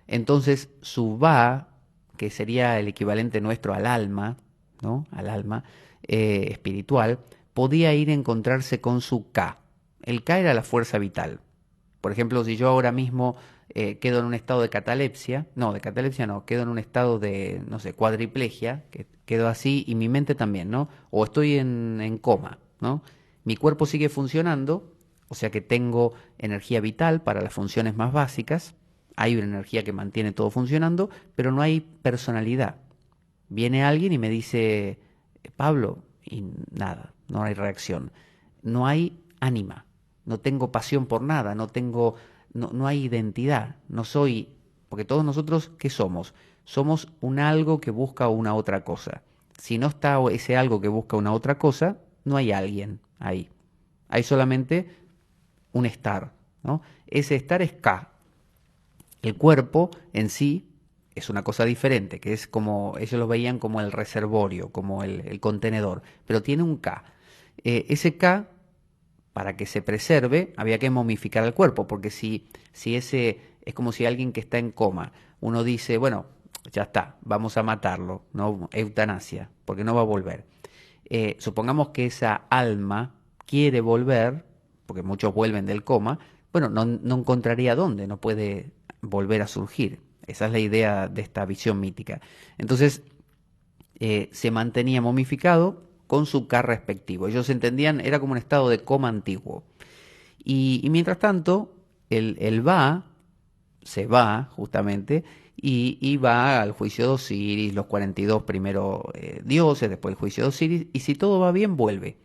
S1: entonces su Va, que sería el equivalente nuestro al alma, ¿no? Al alma espiritual, podía ir a encontrarse con su Ka. El Ka era la fuerza vital. Por ejemplo, si yo ahora mismo quedo en un estado de catalepsia, quedo en un estado de, no sé, cuadriplegia, que quedo así y mi mente también, ¿no? O estoy en coma, ¿no? Mi cuerpo sigue funcionando, o sea que tengo energía vital para las funciones más básicas, hay una energía que mantiene todo funcionando, pero no hay personalidad. Viene alguien y me dice, Pablo, y nada, no hay reacción. No hay ánima, no tengo pasión por nada, no hay identidad, no soy, porque todos nosotros, ¿qué somos? Somos un algo que busca una otra cosa. Si no está ese algo que busca una otra cosa, no hay alguien ahí. Hay solamente un estar, ¿no? Ese estar es K. El cuerpo en sí es una cosa diferente, que es como, ellos lo veían como el reservorio, como el contenedor, pero tiene un K. Ese K, para que se preserve, había que momificar el cuerpo, porque si ese es como si alguien que está en coma, uno dice, bueno, ya está, vamos a matarlo, no eutanasia, porque no va a volver. Supongamos que esa alma quiere volver, porque muchos vuelven del coma, bueno, no encontraría dónde, no puede volver a surgir. Esa es la idea de esta visión mítica. Entonces, se mantenía momificado con su K respectivo. Ellos entendían, era como un estado de coma antiguo. Y mientras tanto, el va, se va justamente, y va al juicio de Osiris, los 42 primeros dioses, después el juicio de Osiris, y si todo va bien, vuelve.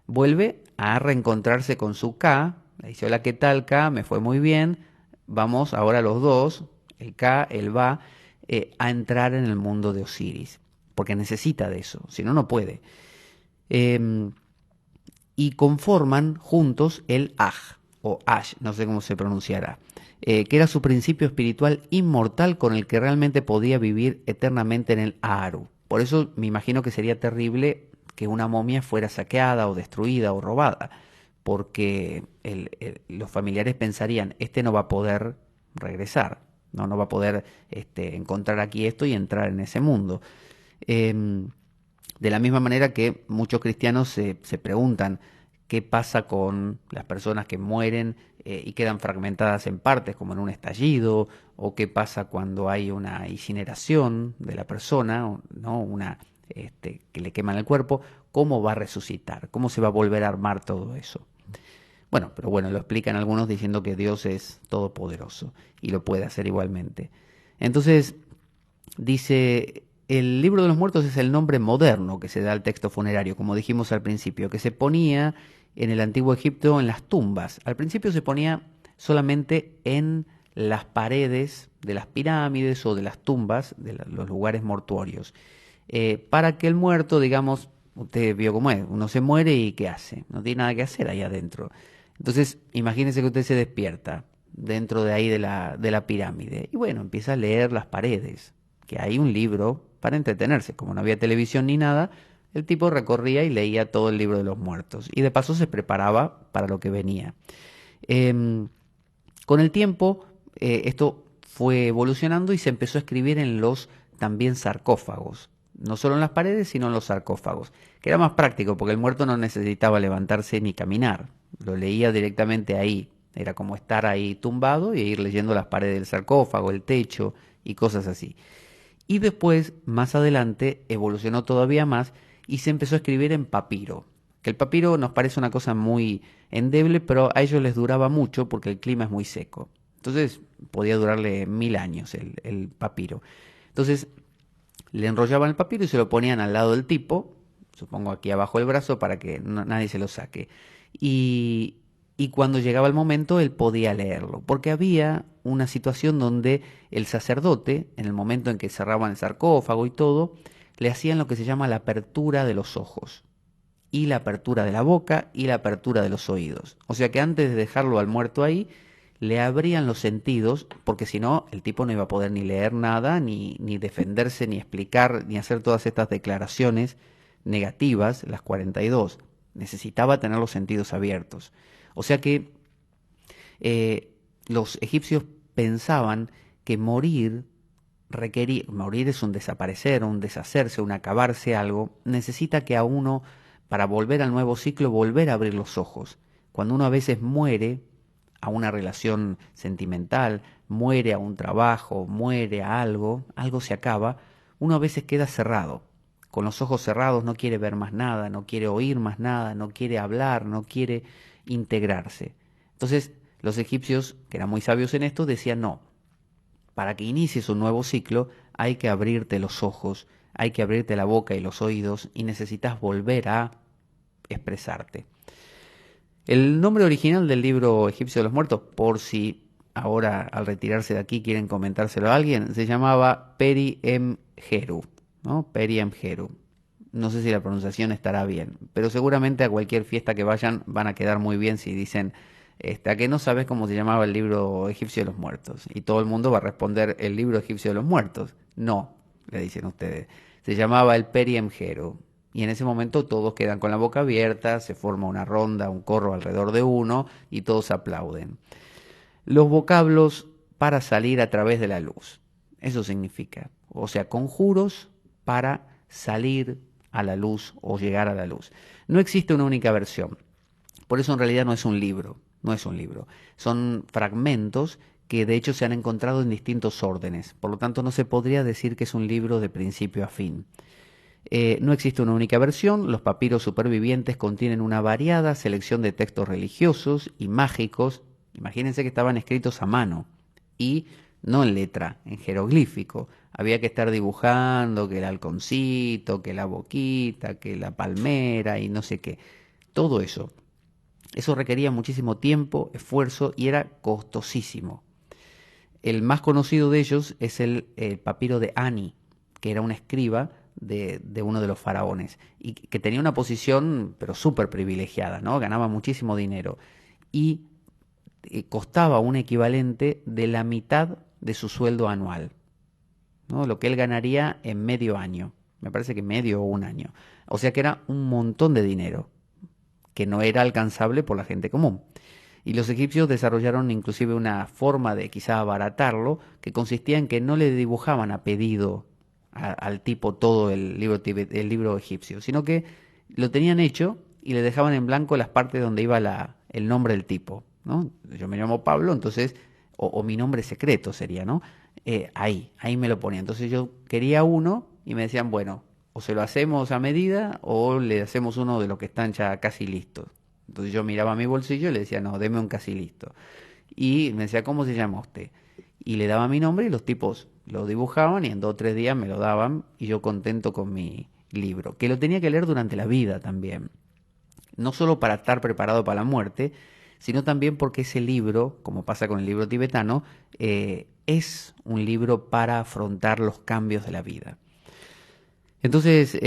S1: Vuelve a reencontrarse con su K, le dice, hola, ¿qué tal K? Me fue muy bien, vamos ahora los dos, el K, el va, a entrar en el mundo de Osiris, porque necesita de eso, si no, no puede. Y conforman juntos el Aj, o Ash, no sé cómo se pronunciará, que era su principio espiritual inmortal con el que realmente podía vivir eternamente en el Aaru. Por eso me imagino que sería terrible que una momia fuera saqueada o destruida o robada, porque los familiares pensarían, este no va a poder regresar, no va a poder encontrar aquí esto y entrar en ese mundo. De la misma manera que muchos cristianos se preguntan qué pasa con las personas que mueren y quedan fragmentadas en partes, como en un estallido, o qué pasa cuando hay una incineración de la persona, ¿no? Que le queman el cuerpo, cómo va a resucitar, cómo se va a volver a armar todo eso. Bueno, pero bueno, lo explican algunos diciendo que Dios es todopoderoso y lo puede hacer igualmente. Entonces, dice, el libro de los muertos es el nombre moderno que se da al texto funerario, como dijimos al principio, que se ponía en el antiguo Egipto en las tumbas. Al principio se ponía solamente en las paredes de las pirámides o de las tumbas, de los lugares mortuorios, para que el muerto, digamos, usted vio cómo es, uno se muere y ¿qué hace? No tiene nada que hacer ahí adentro. Entonces, imagínese que usted se despierta dentro de ahí de la pirámide y bueno, empieza a leer las paredes, que hay un libro para entretenerse. Como no había televisión ni nada, el tipo recorría y leía todo el libro de los muertos y de paso se preparaba para lo que venía. Em, con el tiempo, esto fue evolucionando y se empezó a escribir en los también sarcófagos. No solo en las paredes, sino en los sarcófagos. Que era más práctico porque el muerto no necesitaba levantarse ni caminar. Lo leía directamente ahí. Era como estar ahí tumbado y ir leyendo las paredes del sarcófago, el techo y cosas así. Y después, más adelante, evolucionó todavía más y se empezó a escribir en papiro. Que el papiro nos parece una cosa muy endeble, pero a ellos les duraba mucho porque el clima es muy seco. Entonces podía durarle 1000 años el papiro. Entonces le enrollaban el papiro y se lo ponían al lado del tipo, supongo aquí abajo del brazo para que nadie se lo saque. Y, y cuando llegaba el momento él podía leerlo, porque había una situación donde el sacerdote, en el momento en que cerraban el sarcófago y todo, le hacían lo que se llama la apertura de los ojos, y la apertura de la boca y la apertura de los oídos. O sea que antes de dejarlo al muerto ahí, le abrían los sentidos, porque si no, el tipo no iba a poder ni leer nada, ni defenderse, ni explicar, ni hacer todas estas declaraciones negativas, las 42. Necesitaba tener los sentidos abiertos. O sea que los egipcios pensaban que morir es un desaparecer, un deshacerse, un acabarse algo, necesita que a uno, para volver al nuevo ciclo, volver a abrir los ojos. Cuando uno a veces muere a una relación sentimental, muere a un trabajo, muere a algo, algo se acaba, uno a veces queda cerrado. Con los ojos cerrados no quiere ver más nada, no quiere oír más nada, no quiere hablar, no quiere integrarse. Entonces, los egipcios, que eran muy sabios en esto, decían no, para que inicies un nuevo ciclo hay que abrirte los ojos, hay que abrirte la boca y los oídos y necesitas volver a expresarte. El nombre original del libro Egipcio de los Muertos, por si ahora al retirarse de aquí quieren comentárselo a alguien, se llamaba Peri Emheru, ¿no? Peri Emheru. No sé si la pronunciación estará bien, pero seguramente a cualquier fiesta que vayan van a quedar muy bien si dicen ¿a que no sabes cómo se llamaba el libro egipcio de los muertos? Y todo el mundo va a responder el libro egipcio de los muertos. No, le dicen ustedes. Se llamaba el Peri Emheru. Y en ese momento todos quedan con la boca abierta, se forma una ronda, un corro alrededor de uno y todos aplauden. Los vocablos para salir a través de la luz. Eso significa, o sea, conjuros para salir a la luz o llegar a la luz. No existe una única versión. Por eso en realidad no es un libro, no es un libro. Son fragmentos que de hecho se han encontrado en distintos órdenes. Por lo tanto no se podría decir que es un libro de principio a fin. No existe una única versión, los papiros supervivientes contienen una variada selección de textos religiosos y mágicos. Imagínense que estaban escritos a mano y no en letra, en jeroglífico. Había que estar dibujando que el halconcito, que la boquita, que la palmera y no sé qué. Todo eso. Eso requería muchísimo tiempo, esfuerzo y era costosísimo. El más conocido de ellos es el papiro de Ani, que era un escriba de uno de los faraones y que tenía una posición pero súper privilegiada, ¿no? Ganaba muchísimo dinero y costaba un equivalente de la mitad de su sueldo anual, ¿no? Lo que él ganaría en medio año, me parece que medio o un año. O sea que era un montón de dinero que no era alcanzable por la gente común. Y los egipcios desarrollaron inclusive una forma de quizá abaratarlo, que consistía en que no le dibujaban a pedido al tipo todo el libro egipcio, sino que lo tenían hecho y le dejaban en blanco las partes donde iba el nombre del tipo, ¿no? Yo me llamo Pablo, entonces, o mi nombre secreto sería, ¿no? Ahí me lo ponía. Entonces yo quería uno y me decían, bueno, o se lo hacemos a medida o le hacemos uno de los que están ya casi listos. Entonces yo miraba mi bolsillo y le decía, no, deme un casi listo. Y me decía, ¿cómo se llama usted? Y le daba mi nombre y los tipos lo dibujaban y en 2 o 3 días me lo daban y yo contento con mi libro, que lo tenía que leer durante la vida también. No solo para estar preparado para la muerte, sino también porque ese libro, como pasa con el libro tibetano, es un libro para afrontar los cambios de la vida. Entonces,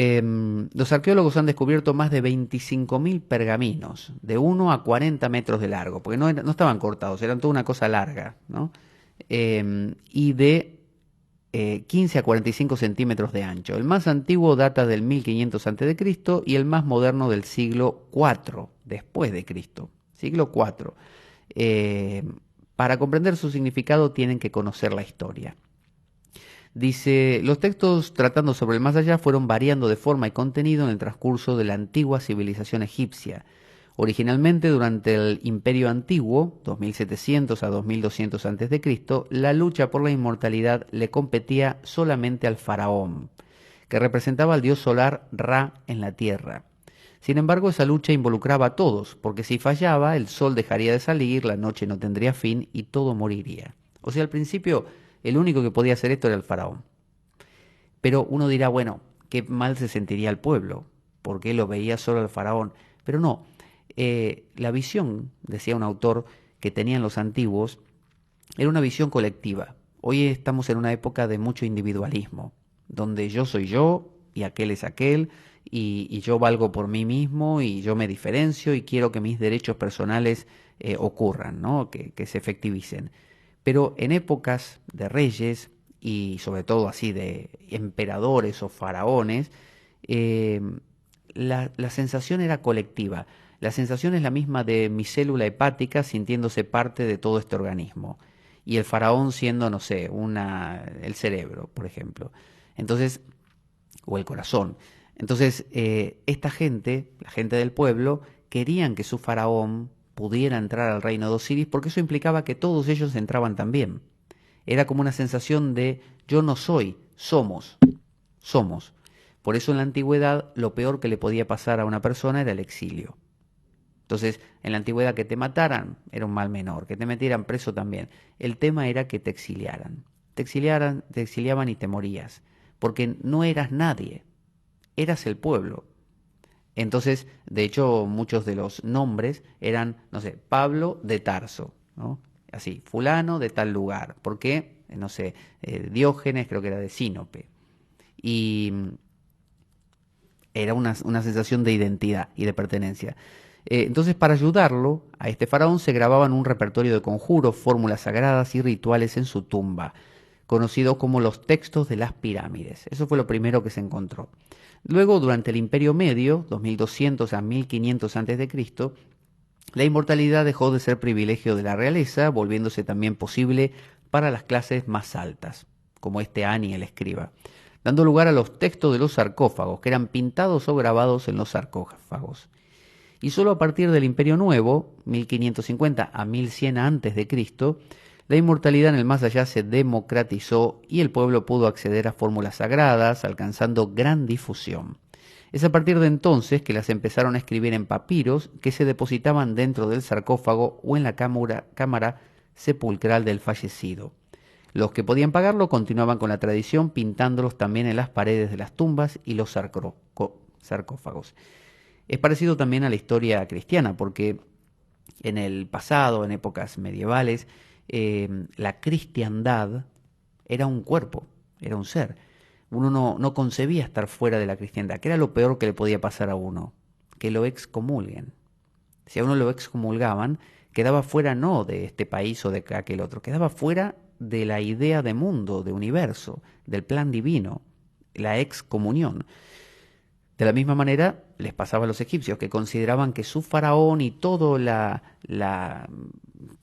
S1: los arqueólogos han descubierto más de 25.000 pergaminos, de 1 a 40 metros de largo, porque no estaban cortados, eran toda una cosa larga, ¿no? Y de 15 a 45 centímetros de ancho. El más antiguo data del 1500 a.C. y el más moderno del siglo IV después de Cristo. Siglo IV. Eh, para comprender su significado tienen que conocer la historia. Dice, los textos tratando sobre el más allá fueron variando de forma y contenido en el transcurso de la antigua civilización egipcia. Originalmente, durante el Imperio Antiguo, 2700 a 2200 a.C., la lucha por la inmortalidad le competía solamente al faraón, que representaba al dios solar Ra en la tierra. Sin embargo, esa lucha involucraba a todos, porque si fallaba, el sol dejaría de salir, la noche no tendría fin y todo moriría. O sea, al principio, el único que podía hacer esto era el faraón. Pero uno dirá, bueno, qué mal se sentiría el pueblo, porque lo veía solo al faraón. Pero no, la visión, decía un autor, que tenían los antiguos, era una visión colectiva. Hoy estamos en una época de mucho individualismo, donde yo soy yo y aquel es aquel, y yo valgo por mí mismo y yo me diferencio y quiero que mis derechos personales ocurran, ¿no? Que se efectivicen. Pero en épocas de reyes y sobre todo así de emperadores o faraones, eh, la sensación era colectiva. La sensación es la misma de mi célula hepática sintiéndose parte de todo este organismo y el faraón siendo, no sé, el cerebro, por ejemplo. Entonces, o el corazón. Entonces, esta gente, la gente del pueblo, querían que su faraón pudiera entrar al reino de Osiris porque eso implicaba que todos ellos entraban también. Era como una sensación de yo no soy, somos, somos. Por eso en la antigüedad lo peor que le podía pasar a una persona era el exilio. Entonces, en la antigüedad que te mataran era un mal menor, que te metieran preso también. El tema era que te exiliaran. Te exiliaban y te morías, porque no eras nadie, eras el pueblo. Entonces, de hecho, muchos de los nombres eran, no sé, Pablo de Tarso, ¿no? Así, fulano de tal lugar. ¿Por qué? No sé, Diógenes creo que era de Sinope. Y era una sensación de identidad y de pertenencia. Entonces, para ayudarlo, a este faraón se grababan un repertorio de conjuros, fórmulas sagradas y rituales en su tumba, conocido como los textos de las pirámides. Eso fue lo primero que se encontró. Luego, durante el Imperio Medio, 2200 a 1500 a.C., la inmortalidad dejó de ser privilegio de la realeza, volviéndose también posible para las clases más altas, como este Ani el escriba, dando lugar a los textos de los sarcófagos, que eran pintados o grabados en los sarcófagos. Y solo a partir del Imperio Nuevo, 1550 a 1100 a.C., la inmortalidad en el más allá se democratizó y el pueblo pudo acceder a fórmulas sagradas, alcanzando gran difusión. Es a partir de entonces que las empezaron a escribir en papiros que se depositaban dentro del sarcófago o en la cámara sepulcral del fallecido. Los que podían pagarlo continuaban con la tradición pintándolos también en las paredes de las tumbas y los sarcófagos. Es parecido también a la historia cristiana, porque en el pasado, en épocas medievales, la cristiandad era un cuerpo, era un ser. Uno no concebía estar fuera de la cristiandad, que era lo peor que le podía pasar a uno, que lo excomulguen. Si a uno lo excomulgaban, quedaba fuera no de este país o de aquel otro, quedaba fuera de la idea de mundo, de universo, del plan divino, la excomunión. De la misma manera les pasaba a los egipcios, que consideraban que su faraón y toda la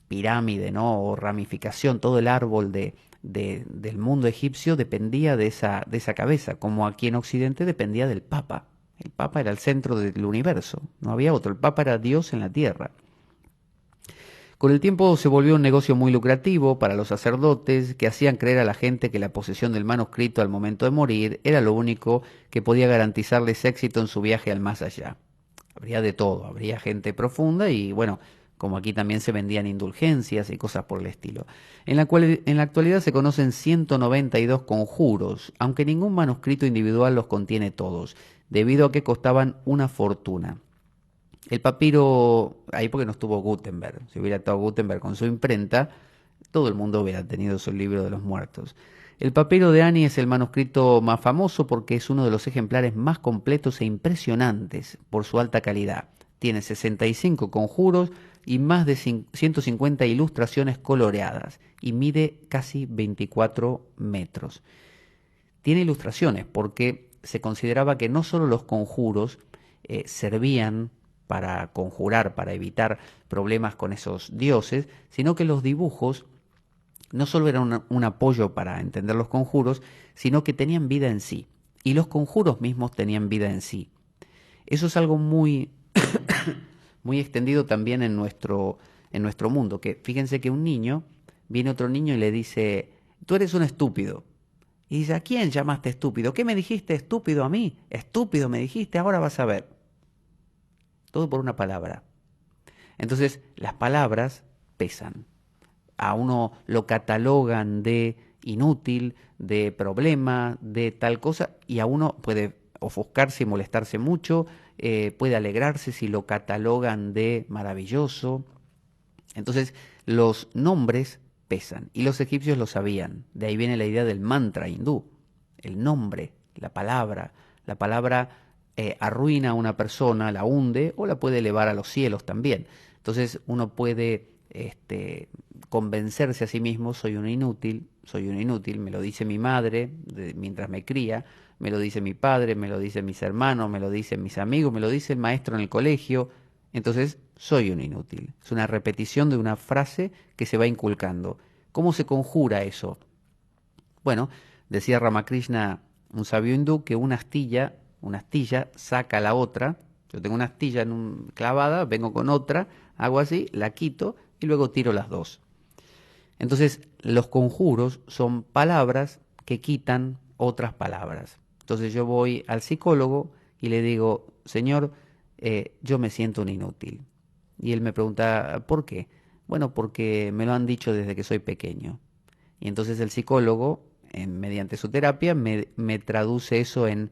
S1: pirámide, ¿no? O ramificación, todo el árbol del mundo egipcio dependía de esa cabeza, como aquí en Occidente dependía del Papa. El Papa era el centro del universo, no había otro, el Papa era Dios en la tierra. Con el tiempo se volvió un negocio muy lucrativo para los sacerdotes que hacían creer a la gente que la posesión del manuscrito al momento de morir era lo único que podía garantizarles éxito en su viaje al más allá. Habría de todo, habría gente profunda y bueno, como aquí también se vendían indulgencias y cosas por el estilo. En la actualidad se conocen 192 conjuros, aunque ningún manuscrito individual los contiene todos, debido a que costaban una fortuna. El papiro, ahí porque no estuvo Gutenberg, si hubiera estado Gutenberg con su imprenta, todo el mundo hubiera tenido su libro de los muertos. El papiro de Ani es el manuscrito más famoso porque es uno de los ejemplares más completos e impresionantes por su alta calidad. Tiene 65 conjuros y más de 150 ilustraciones coloreadas y mide casi 24 metros. Tiene ilustraciones porque se consideraba que no solo los conjuros servían para conjurar, para evitar problemas con esos dioses, sino que los dibujos no solo eran un apoyo para entender los conjuros, sino que tenían vida en sí. Y los conjuros mismos tenían vida en sí. Eso es algo muy, muy extendido también en nuestro mundo. Que fíjense que un niño, viene otro niño y le dice, tú eres un estúpido. Y dice, ¿a quién llamaste estúpido? ¿Qué me dijiste estúpido a mí? Estúpido me dijiste, ahora vas a ver. Todo por una palabra. Entonces, las palabras pesan. A uno lo catalogan de inútil, de problema, de tal cosa, y a uno puede ofuscarse y molestarse mucho, puede alegrarse si lo catalogan de maravilloso. Entonces, los nombres pesan, y los egipcios lo sabían. De ahí viene la idea del mantra hindú. El nombre, la palabra arruina a una persona, la hunde o la puede elevar a los cielos también. Entonces uno puede convencerse a sí mismo, soy un inútil, me lo dice mi madre mientras me cría, me lo dice mi padre, me lo dicen mis hermanos, me lo dicen mis amigos, me lo dice el maestro en el colegio, entonces soy un inútil. Es una repetición de una frase que se va inculcando. ¿Cómo se conjura eso? Bueno, decía Ramakrishna, un sabio hindú, que una astilla saca la otra. Yo tengo una astilla clavada, vengo con otra, hago así, la quito y luego tiro las dos. Entonces, los conjuros son palabras que quitan otras palabras. Entonces yo voy al psicólogo y le digo, señor, yo me siento un inútil. Y él me pregunta, ¿por qué? Bueno, porque me lo han dicho desde que soy pequeño. Y entonces el psicólogo, mediante su terapia, me traduce eso en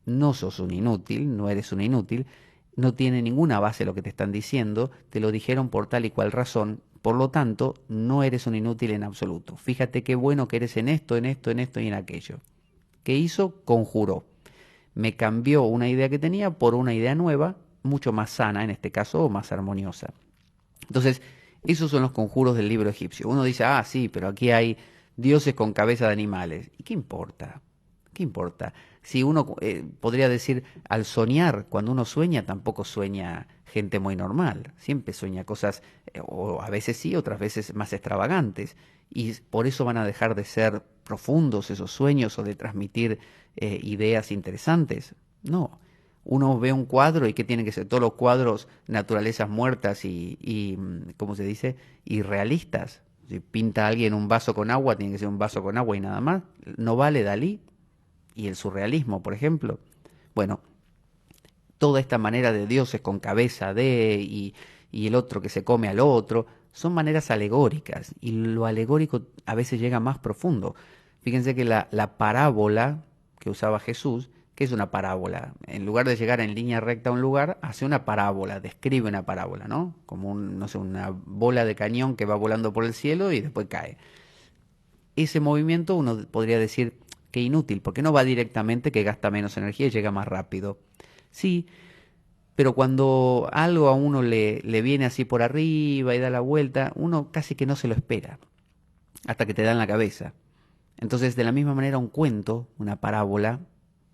S1: no sos un inútil, no eres un inútil, no tiene ninguna base lo que te están diciendo, te lo dijeron por tal y cual razón, por lo tanto, no eres un inútil en absoluto. Fíjate qué bueno que eres en esto, en esto, en esto y en aquello. ¿Qué hizo? Conjuró. Me cambió una idea que tenía por una idea nueva, mucho más sana en este caso, o más armoniosa. Entonces, esos son los conjuros del libro egipcio. Uno dice, ah, sí, pero aquí hay dioses con cabeza de animales. ¿Y qué importa? ¿Qué importa? Si uno podría decir, al soñar, cuando uno sueña, tampoco sueña gente muy normal. Siempre sueña cosas, o a veces sí, otras veces más extravagantes. Y por eso van a dejar de ser profundos esos sueños o de transmitir ideas interesantes. No. Uno ve un cuadro y ¿qué tienen que ser? Todos los cuadros, naturalezas muertas y ¿cómo se dice? Irrealistas. Si pinta a alguien un vaso con agua, tiene que ser un vaso con agua y nada más. No vale Dalí y el surrealismo, por ejemplo. Bueno, toda esta manera de dioses con cabeza y el otro que se come al otro, son maneras alegóricas y lo alegórico a veces llega más profundo. Fíjense que la parábola que usaba Jesús, ¿qué es una parábola? En lugar de llegar en línea recta a un lugar, hace una parábola, describe una parábola, ¿no? Como no sé, una bola de cañón que va volando por el cielo y después cae. Ese movimiento uno podría decir que inútil, porque no va directamente, que gasta menos energía y llega más rápido. Sí, pero cuando algo a uno le viene así por arriba y da la vuelta, uno casi que no se lo espera, hasta que te da en la cabeza. Entonces, de la misma manera, un cuento, una parábola,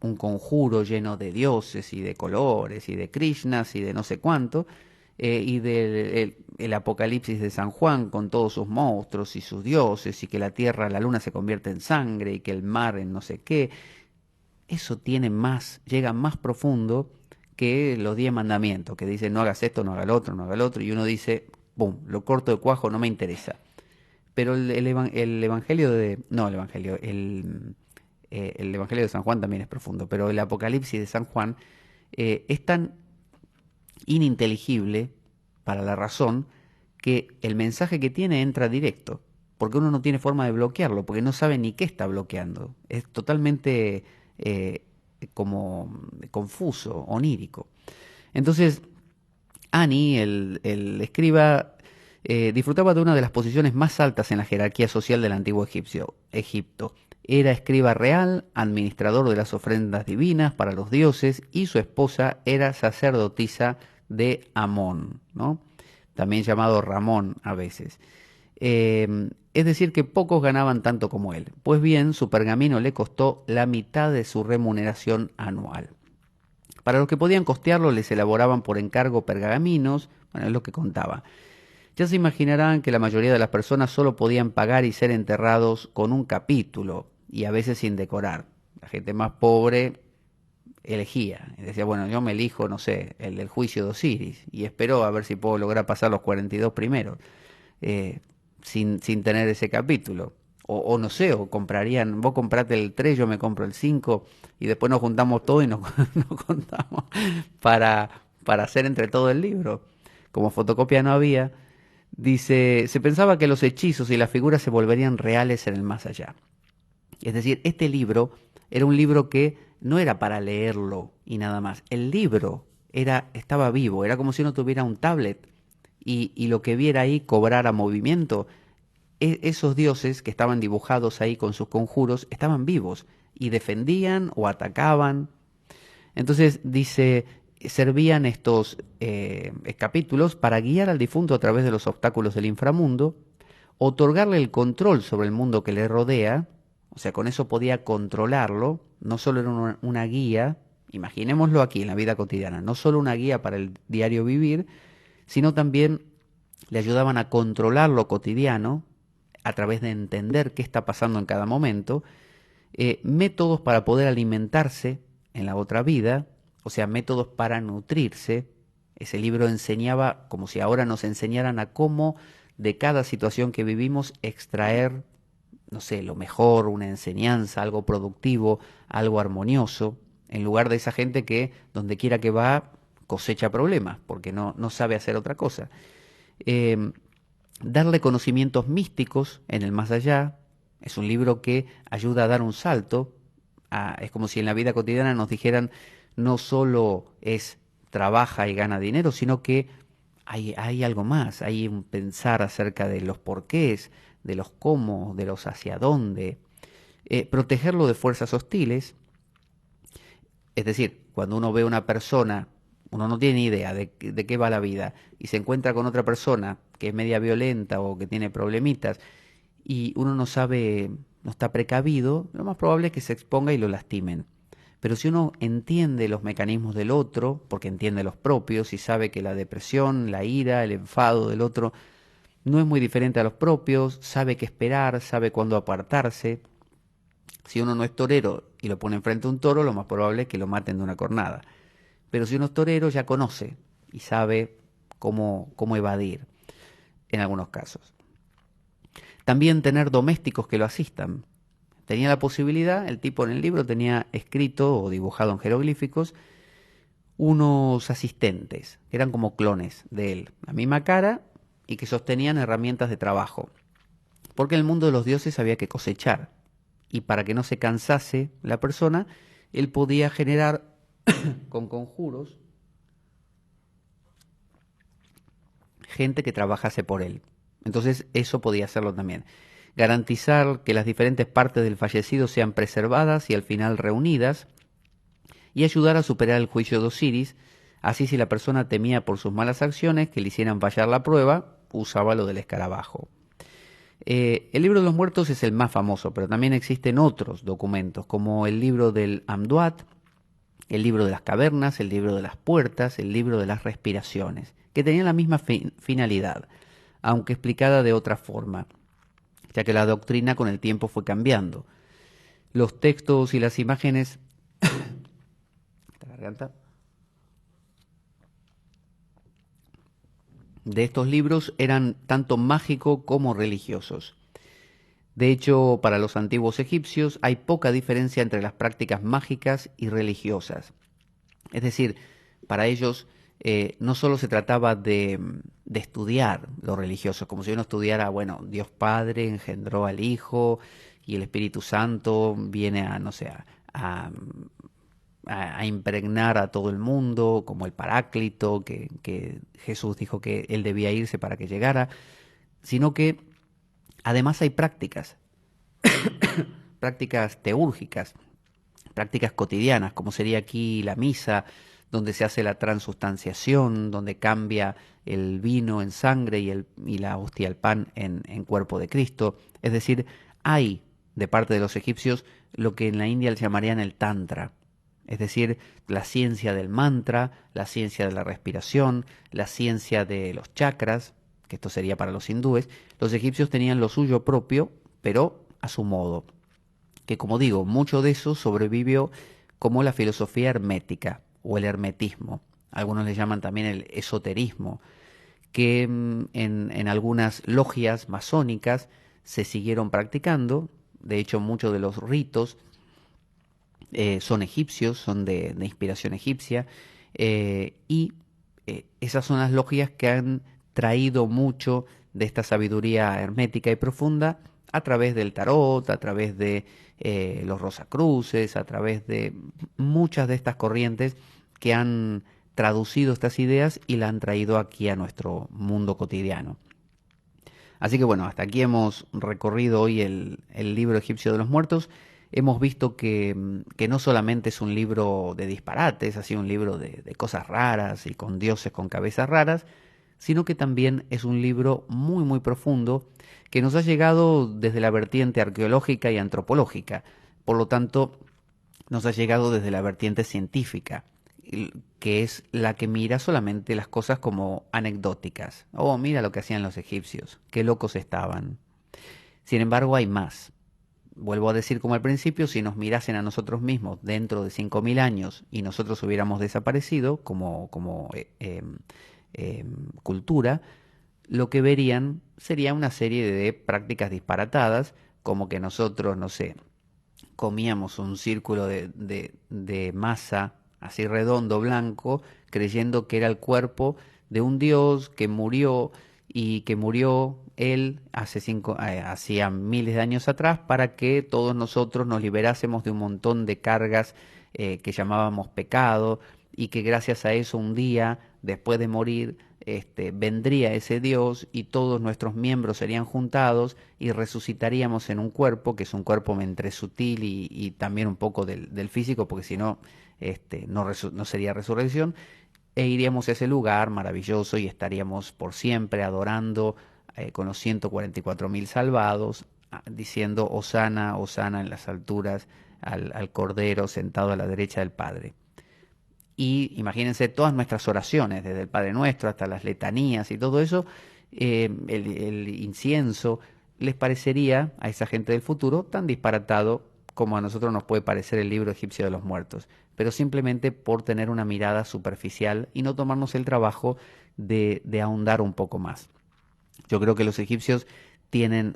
S1: un conjuro lleno de dioses y de colores y de Krishnas y de no sé cuánto, y del el Apocalipsis de San Juan con todos sus monstruos y sus dioses y que la tierra, la luna se convierte en sangre y que el mar en no sé qué, eso tiene más, llega más profundo que los 10 mandamientos, que dicen no hagas esto, no hagas lo otro, no hagas lo otro, y uno dice, ¡pum!, lo corto de cuajo, no me interesa. Pero el evangelio de, no el evangelio, el evangelio de San Juan también es profundo, pero el Apocalipsis de San Juan es tan ininteligible para la razón que el mensaje que tiene entra directo, porque uno no tiene forma de bloquearlo, porque no sabe ni qué está bloqueando. Es totalmente como confuso, onírico. Entonces, Ani, el escriba, disfrutaba de una de las posiciones más altas en la jerarquía social del antiguo Egipto. Era escriba real, administrador de las ofrendas divinas para los dioses, y su esposa era sacerdotisa de Amón, ¿no? También llamado Ramón a veces. Es decir, que pocos ganaban tanto como él. Pues bien, su pergamino le costó la mitad de su remuneración anual. Para los que podían costearlo, les elaboraban por encargo pergaminos, bueno, es lo que contaba. Ya se imaginarán que la mayoría de las personas solo podían pagar y ser enterrados con un capítulo, y a veces sin decorar. La gente más pobre elegía. Decía, bueno, yo me elijo, no sé, el del juicio de Osiris, y espero a ver si puedo lograr pasar los 42 primeros, eh, sin tener ese capítulo. O no sé, o comprarían, vos comprate el 3, yo me compro el 5, y después nos juntamos todo y nos contamos para, para hacer entre todo el libro. Como fotocopia no había, dice, se pensaba que los hechizos y las figuras se volverían reales en el más allá. Es decir, este libro era un libro que no era para leerlo y nada más. El libro estaba vivo, era como si uno tuviera un tablet y lo que viera ahí cobrara movimiento. Esos dioses que estaban dibujados ahí con sus conjuros estaban vivos y defendían o atacaban. Entonces dice, servían estos capítulos para guiar al difunto a través de los obstáculos del inframundo, otorgarle el control sobre el mundo que le rodea, o sea, con eso podía controlarlo, no solo era una guía, imaginémoslo aquí en la vida cotidiana, no solo una guía para el diario vivir, sino también le ayudaban a controlar lo cotidiano a través de entender qué está pasando en cada momento, métodos para poder alimentarse en la otra vida, o sea, métodos para nutrirse. Ese libro enseñaba, como si ahora nos enseñaran a cómo de cada situación que vivimos extraer, no sé, lo mejor, una enseñanza, algo productivo, algo armonioso, en lugar de esa gente que donde quiera que va cosecha problemas, porque no sabe hacer otra cosa. Eh, Darle conocimientos místicos en el más allá. Es un libro que ayuda a dar un salto. Es como si en la vida cotidiana nos dijeran, no solo es trabaja y gana dinero, sino que hay algo más, hay un pensar acerca de los porqués, de los cómo, de los hacia dónde. Protegerlo de fuerzas hostiles. Es decir, cuando uno ve a una persona, uno no tiene ni idea de qué va la vida y se encuentra con otra persona que es media violenta o que tiene problemitas y uno no sabe, no está precavido, lo más probable es que se exponga y lo lastimen. Pero si uno entiende los mecanismos del otro, porque entiende los propios y sabe que la depresión, la ira, el enfado del otro no es muy diferente a los propios, sabe qué esperar, sabe cuándo apartarse. Si uno no es torero y lo pone enfrente a un toro, lo más probable es que lo maten de una cornada. Pero si uno es torero, ya conoce y sabe cómo evadir en algunos casos. También tener domésticos que lo asistan. Tenía la posibilidad, el tipo en el libro tenía escrito o dibujado en jeroglíficos unos asistentes, que eran como clones de él, la misma cara y que sostenían herramientas de trabajo. Porque en el mundo de los dioses había que cosechar. Y para que no se cansase la persona, él podía generar con conjuros gente que trabajase por él. Entonces eso podía hacerlo también. Garantizar que las diferentes partes del fallecido sean preservadas y al final reunidas, y ayudar a superar el juicio de Osiris. Así, si la persona temía por sus malas acciones que le hicieran fallar la prueba, usaba lo del escarabajo. El libro de los muertos es el más famoso, pero también existen otros documentos, como el libro del Amduat, el libro de las cavernas, el libro de las puertas, el libro de las respiraciones, que tenían la misma finalidad, aunque explicada de otra forma, ya que la doctrina con el tiempo fue cambiando. Los textos y las imágenes de estos libros eran tanto mágicos como religiosos. De hecho, para los antiguos egipcios hay poca diferencia entre las prácticas mágicas y religiosas. Es decir, para ellos no solo se trataba de estudiar lo religioso, como si uno estudiara, bueno, Dios Padre engendró al Hijo y el Espíritu Santo viene a, no sé, a impregnar a todo el mundo, como el Paráclito, que Jesús dijo que él debía irse para que llegara, sino que además hay prácticas teúrgicas, prácticas cotidianas, como sería aquí la misa, donde se hace la transustanciación, donde cambia el vino en sangre y la hostia, el pan, en cuerpo de Cristo. Es decir, hay de parte de los egipcios lo que en la India le llamarían el tantra, es decir, la ciencia del mantra, la ciencia de la respiración, la ciencia de los chakras, que esto sería para los hindúes. Los egipcios tenían lo suyo propio, pero a su modo, que como digo, mucho de eso sobrevivió como la filosofía hermética o el hermetismo. Algunos le llaman también el esoterismo, que en algunas logias masónicas se siguieron practicando. De hecho, muchos de los ritos son egipcios, son de inspiración egipcia, y esas son las logias que han traído mucho de esta sabiduría hermética y profunda a través del tarot, a través de los rosacruces, a través de muchas de estas corrientes que han traducido estas ideas y la han traído aquí a nuestro mundo cotidiano. Así que bueno, hasta aquí hemos recorrido hoy el libro egipcio de los muertos. Hemos visto que no solamente es un libro de disparates, así un libro de cosas raras y con dioses con cabezas raras, sino que también es un libro muy muy profundo que nos ha llegado desde la vertiente arqueológica y antropológica. Por lo tanto, nos ha llegado desde la vertiente científica, que es la que mira solamente las cosas como anecdóticas. Oh, mira lo que hacían los egipcios, qué locos estaban. Sin embargo, hay más. Vuelvo a decir como al principio, si nos mirasen a nosotros mismos dentro de 5.000 años y nosotros hubiéramos desaparecido como cultura, lo que verían sería una serie de prácticas disparatadas, como que nosotros, no sé, comíamos un círculo de masa así redondo, blanco, creyendo que era el cuerpo de un dios que murió y que murió él hacía miles de años atrás para que todos nosotros nos liberásemos de un montón de cargas que llamábamos pecado y que gracias a eso un día, después de morir, vendría ese Dios y todos nuestros miembros serían juntados y resucitaríamos en un cuerpo, que es un cuerpo entre sutil y también un poco del físico, porque si no, no sería resurrección, e iríamos a ese lugar maravilloso y estaríamos por siempre adorando con los 144.000 salvados, diciendo Hosana, Hosana en las alturas, al Cordero sentado a la derecha del Padre. Y imagínense todas nuestras oraciones, desde el Padre Nuestro hasta las letanías y todo eso, el incienso, les parecería a esa gente del futuro tan disparatado como a nosotros nos puede parecer el libro egipcio de los muertos, pero simplemente por tener una mirada superficial y no tomarnos el trabajo de ahondar un poco más. Yo creo que los egipcios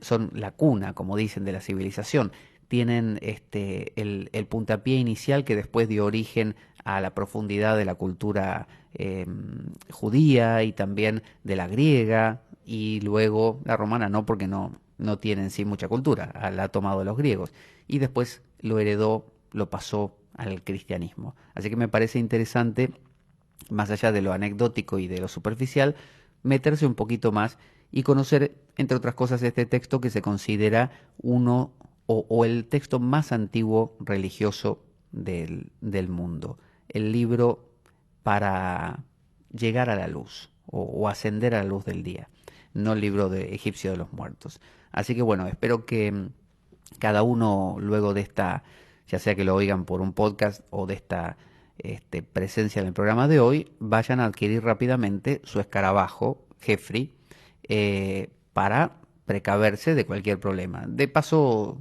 S1: son la cuna, como dicen, de la civilización. Tienen el puntapié inicial que después dio origen a la profundidad de la cultura judía y también de la griega y luego la romana no, porque no tienen sí mucha cultura, la ha tomado los griegos y después lo heredó, lo pasó al cristianismo. Así que me parece interesante, más allá de lo anecdótico y de lo superficial, meterse un poquito más y conocer, entre otras cosas, este texto que se considera uno o el texto más antiguo religioso del mundo. El libro para llegar a la luz o ascender a la luz del día, no el libro de egipcio de los muertos. Así que bueno, espero que cada uno luego de esta, ya sea que lo oigan por un podcast o de esta presencia en el programa de hoy, vayan a adquirir rápidamente su escarabajo, Jeffrey, para precaverse de cualquier problema. De paso,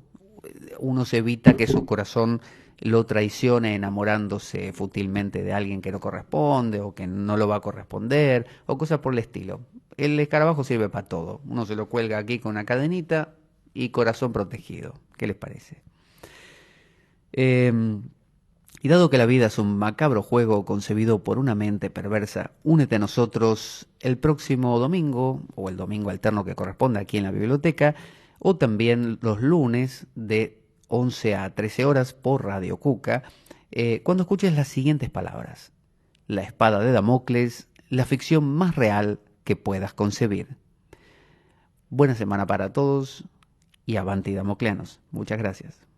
S1: uno se evita que su corazón lo traicione enamorándose fútilmente de alguien que no corresponde o que no lo va a corresponder o cosas por el estilo. El escarabajo sirve para todo. Uno se lo cuelga aquí con una cadenita y corazón protegido. ¿Qué les parece? Y dado que la vida es un macabro juego concebido por una mente perversa, únete a nosotros el próximo domingo, o el domingo alterno que corresponda aquí en la biblioteca, o también los lunes de 11 a 13 horas por Radio Cuca, cuando escuches las siguientes palabras: la espada de Damocles, la ficción más real que puedas concebir. Buena semana para todos y avanti Damocleanos. Muchas gracias.